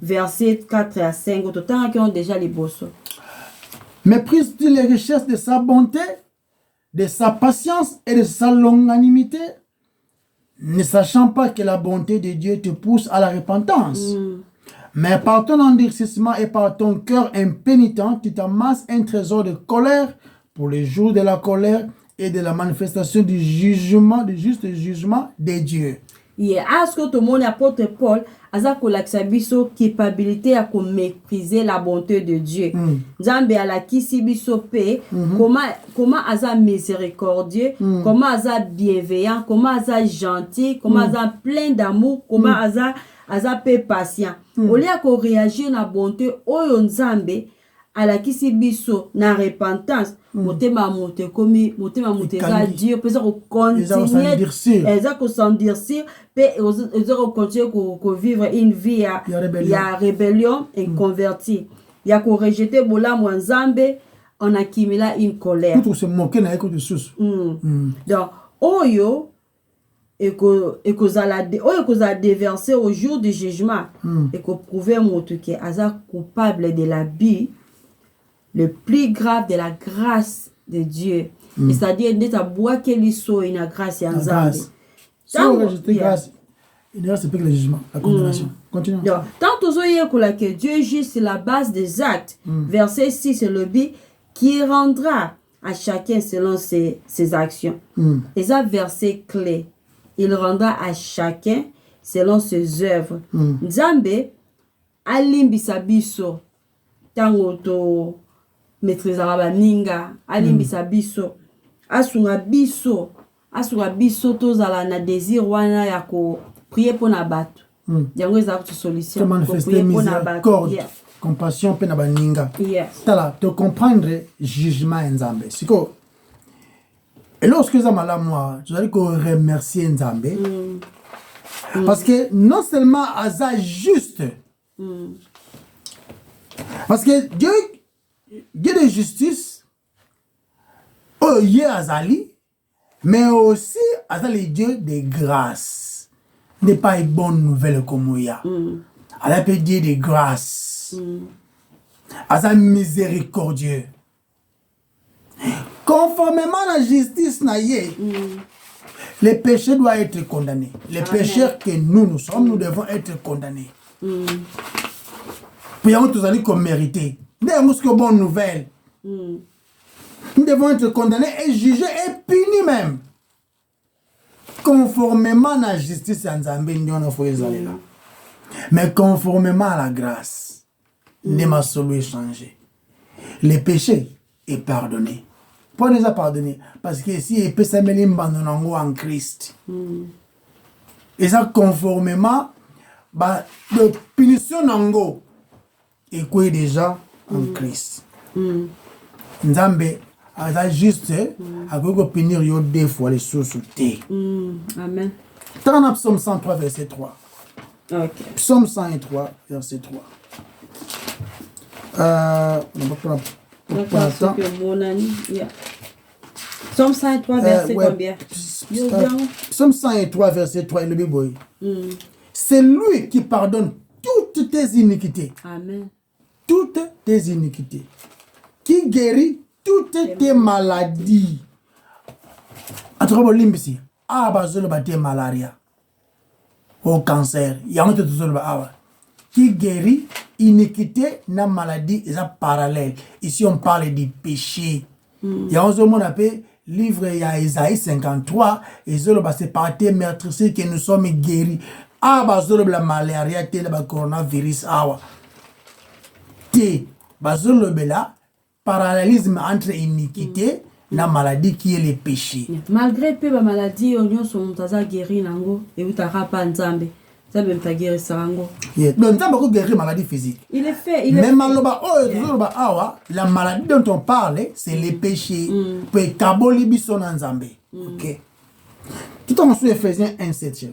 Verset 4 à 5, tout le temps qui ont déjà les bossos. Méprise-tu les richesses de sa bonté, de sa patience et de sa longanimité, ne sachant pas que la bonté de Dieu te pousse à la repentance. Mais par ton endurcissement et par ton cœur impénitent, tu t'amasses un trésor de colère pour les jours de la colère et de la manifestation du jugement, du juste jugement de Dieu. À ce que tout le monde, apôtre Paul, aza kolakisa biso capacité à mépriser la bonté de Dieu. Nzambe alakisi biso pe comment aza miséricordieux, comment aza bienveillant, comment aza gentil, comment aza plein d'amour, comment aza pe patient. Au lieu qu'on réagir na bonté oyo Nzambe alakisi biso na repentance, motema mote komi motema mote za Dieu peut ko continuer ko s'endurcir pe ko continuer ko vivre une vie ya rébellion inconvertie, ya ko rejeter bola mo Nzambe, on accumule une colère tout se moquer na eko de sous. Donc oyo eko za déverser au jour du jugement et ko prouver moto que aza coupable de l'abus le plus grave de la grâce de Dieu. C'est-à-dire, de ta bois qu'elle soit une grâce et un Nzambe. Si on rejette grâce, il reste plus que le jugement, la condamnation. Continue. Tant que Dieu est juste la base des actes. Verset 6, c'est le but qui rendra à chacun selon ses actions. Et ça, verset clé. Il rendra à chacun selon ses œuvres. Nzambe, alimbisa biso, tango to maîtrise ba ninga, alimbisa biso, asunga biso tozala na désir wana ya ko prier pour na bato. Yango eza ko solution ko prier pour na bato. Compassion pe na ba ninga. Tala te comprendre jugement Nzambe. Siko et lorsque ça m'a moi, je dois qu'on remercier Nzambe. Parce que non seulement aza juste. Parce que Dieu de justice, oh Dieu azali, mais aussi azali Dieu de grâce. N'est pas une bonne nouvelle comme il y a. Elle peut Dieu de grâce. Azali miséricordieux. Conformément à la justice naïe, les péchés doivent être condamnés. Les pécheurs que nous sommes, nous devons être condamnés. Puis nous allons comme mériter. Nous avons bonne nouvelle. Nous devons être condamnés et jugés et punis même. Conformément à la justice, mais conformément à la grâce, nous avons changé. Les péchés est pardonné. Pour nous a pardonné. Parce que si il peut s'amener en Christ. Et ça conformément à la punition nango. Et quoi déjà en Christ. Nzambe a juste à punir yo deux fois les sous-soutés. Amen. Dans Psaume 103 verset 3. Okay. Psaume 103 verset 3. Psaume 103 verset combien? Psaume 103 verset 3 le biboy. C'est lui qui pardonne toutes tes iniquités. Amen. Toutes tes iniquités. Qui guérit toutes tes maladies. Atrobo limbisi. Bazolo bate malaria. Au cancer. Yamoto tuzolo ba qui guérit iniquité na maladie et ça parallèle. Ici on parle du péché. Il y a un monde appelé livre il y a Isaïe 53 et zolo ba c'est par tes meurtrissures que nous sommes guéris. Bazolo la malaria te la coronavirus te bazolo bela parallélisme entre iniquité na maladie qui est le péché. Malgré peu ba maladie on sont taza guéri nango et utara pa Nzambe. Donc, Nzambe peut guérir maladie physique. Il est fait. Même la maladie dont on parle, c'est les péchés. Ok. Tout en dessous Ephésiens 1:7.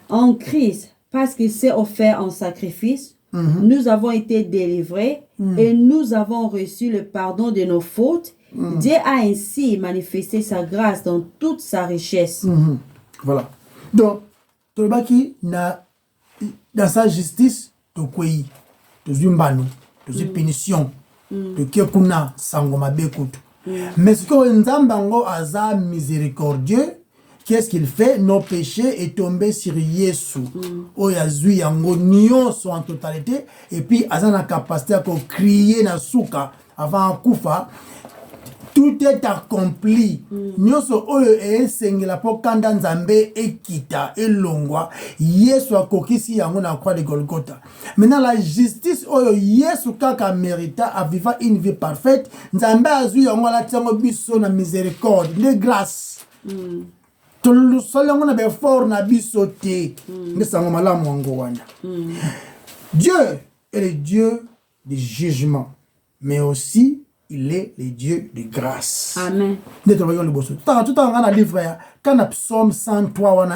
En Christ, parce qu'il s'est offert en sacrifice, nous avons été délivrés et nous avons reçu le pardon de nos fautes. Dieu a ainsi manifesté sa grâce dans toute sa richesse. Voilà. Donc, Tolbaki dans sa justice, to kwei, to zumbano, to punition, toke kuna sango mabe kutu. Mais ce que Nzamba ngo aza miséricordieux, qu'est-ce qu'il fait? Nos péchés est tombé sur Yesu. Oyazui yango nyonso en totalité, et puis aza na capacité à crier na suka avant kufa. Tout est accompli. Nyonso oyo esengela po kanda nzambe ekita elongwa Yesu akokisi yango na croix de Golgotha. Maintenant la justice oyo Yesu kaka mérita a vivre une vie parfaite, nzambe azui yango la tiango biso na miséricorde, de grâce. Tolu solongo na be fort na biso te. Ngesango malamu wango wana. Dieu est le Dieu du jugement, mais aussi il est le Dieu de grâce. Amen. Tout en livre, quand on psaume 103,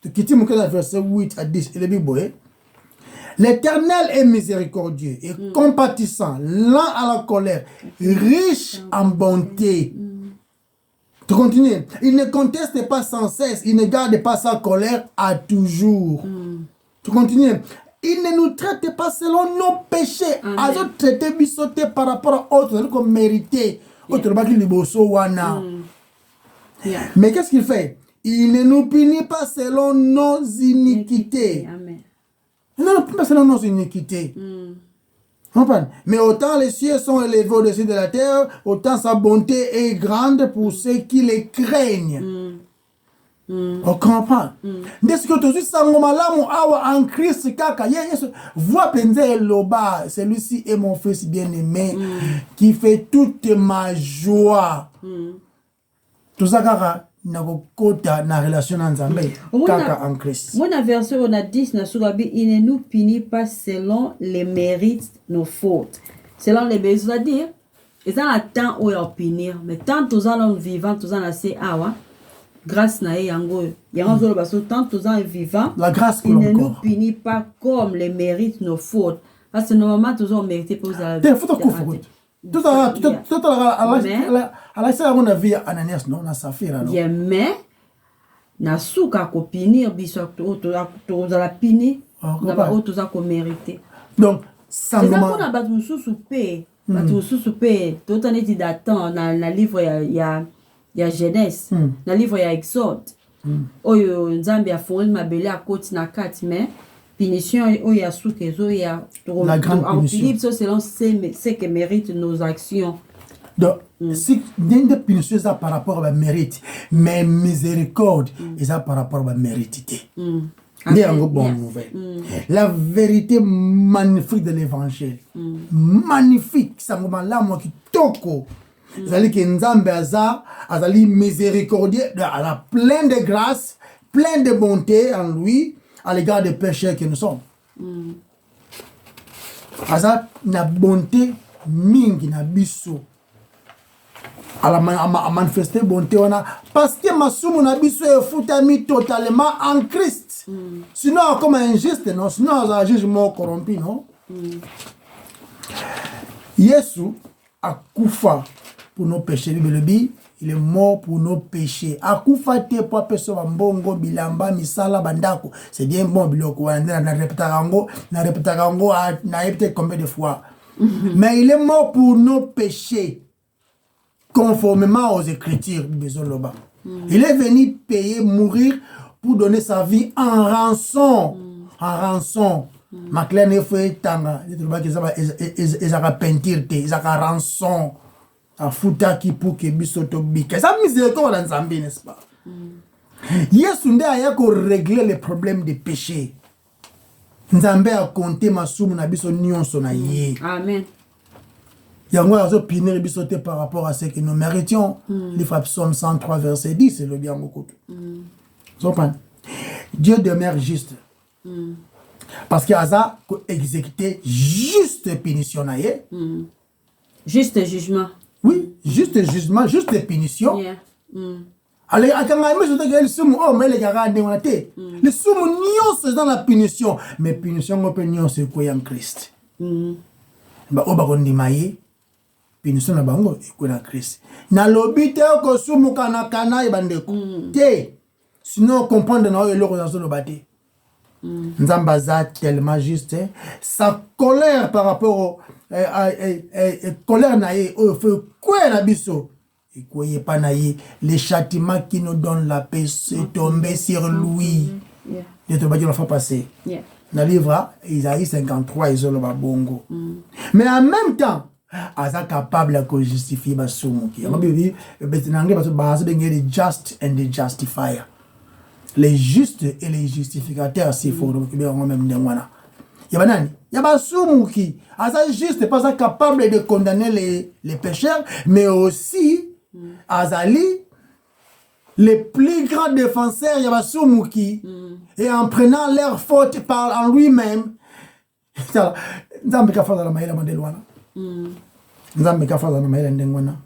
tu quittes mon verset 8 à 10, il est bien. L'Éternel est miséricordieux et compatissant, lent à la colère, riche en bonté. Tu continues. Il ne conteste pas sans cesse, il ne garde pas sa colère à toujours. Tu continues. Il ne nous traite pas selon nos péchés. Azo traité bisoté par rapport à autres comme mérité. Autre baki liboso wana. Mais qu'est-ce qu'il fait? Il ne nous punit pas selon nos iniquités. Amen. Il ne nous punit pas selon nos iniquités. Mais autant les cieux sont élevés au-dessus de la terre, autant sa bonté est grande pour ceux qui les craignent. On comprend. Dès que tu dis Sangomalamu awa en Christ kaka, vois penzer loba, celui-ci est mon fils bien-aimé qui fait toute ma joie. Tout ça kaka na kokota na relation nzambe kaka en Christ. Mon verset on a 10 na sugabi, il ne nous punit pas selon les mérites nos fautes. Selon les mérites, c'est-à-dire ils ont un temps où ils punir, mais tant tous allons vivant, tous en assez awa. Grâce na yango yango baso tant tous en vivant, la grâce il ne nous punit pas comme les mérites nos fautes, parce que normalement tous on mérité pour ça. Des fautes qu'on fait. Tout à la ça on a vu Ananias non na Saphira non. Mais na suka ko punir biso to la punir na ba autos a ko mérité. Donc ça nous na ba mususu pe, ba mususu pe, to tane di datant na livre ya Genèse, dans le livre ya Exode. Oyo nzambe a fourni mabele a koti na kati, mais punition oyo ya souke zo ya la grande punition selon ce que méritent nos actions. Donc si des punitions ça par rapport à mérite, mais miséricorde ça par rapport à méritité. C'est une bonne nouvelle. La vérité magnifique de l'évangile. Magnifique, ça me là moi qui toko. Zali ki nzambe azali miséricordieux, a plein de grâce, plein de bonté en lui à l'égard des pécheurs que nous sommes. Aza na bonté mingi na biso. A manifester bonté wana parce que masumu na biso e futami totalement en Christ. Sinon comme injuste non, sinon un jugement corrompu non. Yesu akufa pour nos péchés, il est mort pour nos péchés. Akufa te po peso mbongo bilamba misala bandako. C'est bien bon biloko na repetarango na peut-être combien de fois. Mais il est mort pour nos péchés conformément aux Écritures Bezoloba. Il est venu payer, mourir pour donner sa vie en rançon. En rançon. Maclen e foi tanga, il trouva que ça va peinture te, ça va rançon. A futa ki pour que biso to bika. Ça miséricorde dans Nzambe, n'est-ce pas? Yesu nde aya ko régler les problèmes de péché. Nzambe a compté masumu na biso nyonso na ye. Amen. Yango azo punir biso te par rapport à ce que nous méritions. Livre Psaume 103 verset 10, c'est le bien beaucoup. Dieu demeure juste. Parce qu'il a exécuté juste punition na ye. Juste jugement. Oui, juste jugement, juste punition. Allez, à quand même, je te dis, le soum, oh, mais les gars, le soum, nion, c'est dans la punition. Mais punition, on peut nion, c'est quoi en Christ. Bah, oh, bah, on dit, maïe, punition, na bango, c'est quoi en Christ. Na lobite, ko soum, kana, et bandeko. Sinon, comprendre, na, et l'organisation de bâti. Nzambaza tellement juste. Sa colère par rapport colère na ye oyo fait quoi na biso et croyez pas na ye le châtiment qui nous donne la paix c'est tombé sur lui de te battre la fois passée dans le livre Isaïe 53 ils ont le bongo mais en même temps asa capable de justifier basumu qui on dit betinange parce que les just and the justifier les justes et les justificateurs c'est faux donc bien même ndengwana yabanani yabasumu qui asa juste pas ça capable de condamner les pécheurs mais aussi azali les plus grands défenseurs yabasumu qui et en prenant leur faute par en lui-même ça nzambe ka fala la maila mandelwana nzambe ka fala na maila ndengwana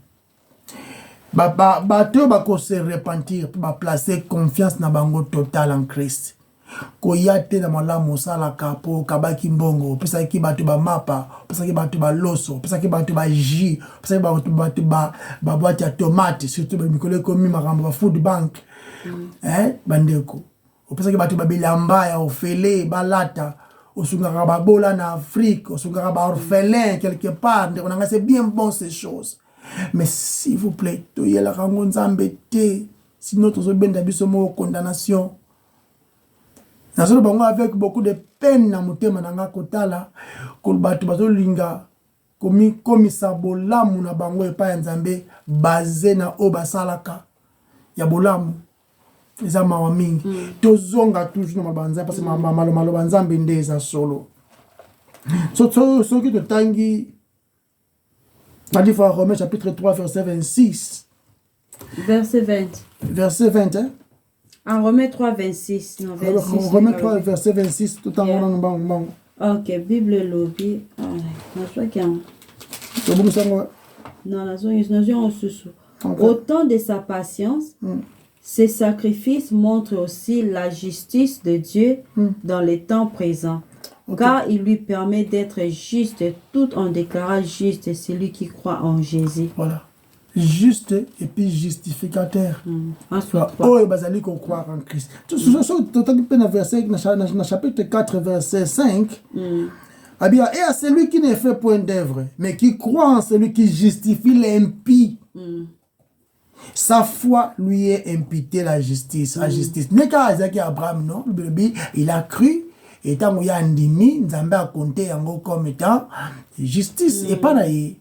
bato bako se repentir pour placer confiance na bango total en Christ koyate na malamu sala kapo kabaki mbongo pesa ki bato ba mapa pesa ki bato ba loso pesa ki bato ba jus pesa ki bato ba boîte ya tomate surtout ba mikolo komi makambo ba food bank bandeko pesa ki bato ba bilamba ya ofele balata osungaka ba bola na Afrique osungaka ba orphelin quelque part ndeko nanga c'est bien bon ces choses mais s'il vous plaît toyela kango nzambe te sinon tozobenda biso mo condamnation nazolo bango avec beaucoup de peine na motema nanga kotala ko bato bazolinga komi sabolamu na bango epa ya nzambe basé na o basalaka ya bolamu eza mawa mingi tozonga toujours na mabanza parce que malo nzambe ndeza solo so qui te tangi Dit Romains chapitre 3 verset 26 verset 20 verset 20 hein? En Romains 3 26 non 26 Romains 3 verset 26 tout en bon OK Bible lobby na soi qui non la zone sous autant de sa patience ces sacrifices montrent aussi la justice de Dieu dans les temps présents. Car il lui permet d'être juste tout en déclarant juste celui qui croit en Jésus. Voilà. Juste et puis justificateur. Oh, et bazali qu'on croit en Christ. Tout verset dans chapitre 4 verset 5. Et à celui qui ne fait point d'œuvre, mais qui croit en celui qui justifie l'impie. Sa foi lui est imputée la justice. La justice. Mais quand Isaac et Abraham, non, il a cru. Et tant qu'il y a un demi, Nzambe a compté comme étant justice. Et pas naïe.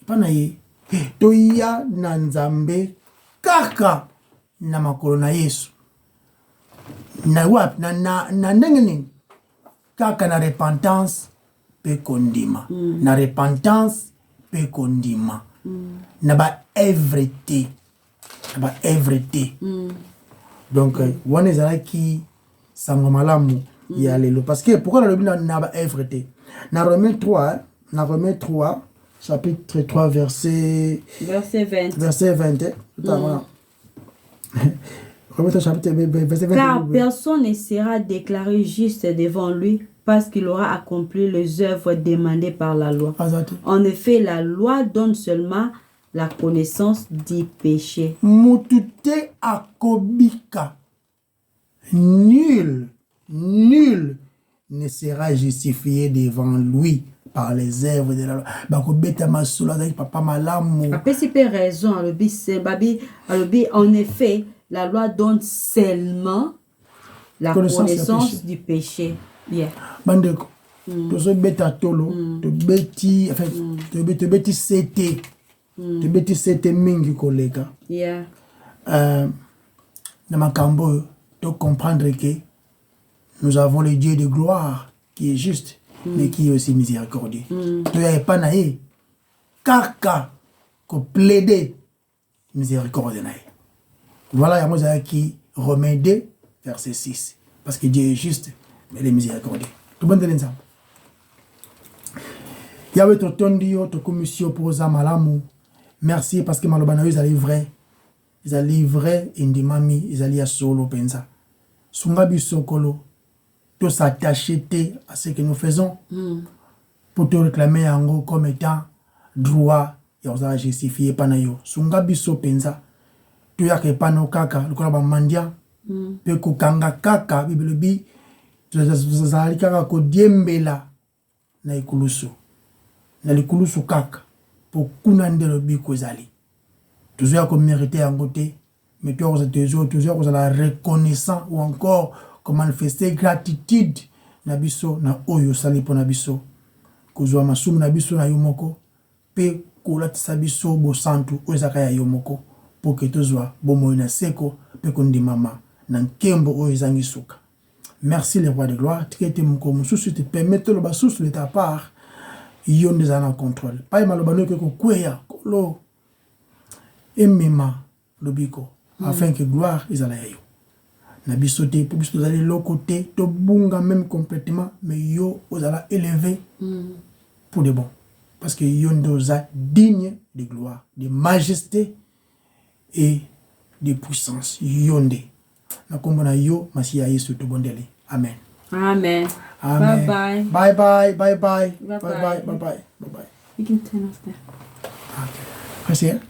Pas naïe. Toya na Nzambe kaka na makolo na Yesu. Na wap na nengeni kaka na repentance pe kondima. Na repentance pe kondima. Na ba everything. Na ba everything. Donc wane zalaki sangomalamu ya lelo parce que pourquoi le Bible n'a pas effrété na Romains 3 chapitre 3 verset 20 car personne ne sera déclaré juste devant lui parce qu'il aura accompli les œuvres demandées par la loi. En effet, la loi donne seulement la connaissance du péché. Mutute akobika nul ne sera justifié devant lui par les œuvres de la loi. Papa malamu. Raison, en effet, la loi donne seulement la connaissance du péché. Bandeko, tozo beta tolo, to beti, enfin, to beti sete, to beti sete mingi koleka. Na makambo, to comprendre que nous avons le Dieu de gloire qui est juste, mais qui est aussi miséricordieux. Tu n'as pas naïe. Kaka, ko plaider miséricorde naïe. Voilà, il y a qui Romains 2, verset 6. Parce que Dieu est juste, mais il est miséricordieux. Tout le monde est ensemble. Il y avait ton tondio, ton commission pour Zamalamu. Merci parce que Malobana, ils allaient vrai. Ils allaient vrai, Indimami, ils allaient à solo, pensa. Sungabi Sokolo. De s'attacher à ce que nous faisons pour te réclamer en gros comme étant droit et on a justifié panayo sunga biso penza tu ya ke pano kaka lokola ba mandia pe ko kanga kaka bibelobi tu zali kaka ko diembela na ikulusu na likulusu kaka po kuna nde lobiko ezali tozoya komérite yango te mais tozoya kozala reconnaissant ou encore komanifeste gratitude na biso na oyo osali mpo na biso kozwa masumu na biso na yo moko mpe kolatisa biso bosantu oyo ezaka ya yo moko mpo ke tozwa bomoi na seko mpe kondimama na nkembo oyo ezangi suka. Merci le roi de gloire tika ete moko mosusu te permette loba susu de ta part yo nde ezala na contrôle pai maloba no ekoko kweya kolo emema lobiko afin que gloire ezala ya yo na biso te mpo biso tozali eloko te tobunga même complètement mais yo ozala élevé pour de bon parce que yo nde oza digne de gloire de majesté et de puissance yo nde na kombo na yo masi ya Yesu tobondeli amen. Amen. Amen. Bye bye. Bye bye. Bye bye. Bye Bye bye. Bye bye. Bye bye. You can turn off there. Okay. Press here.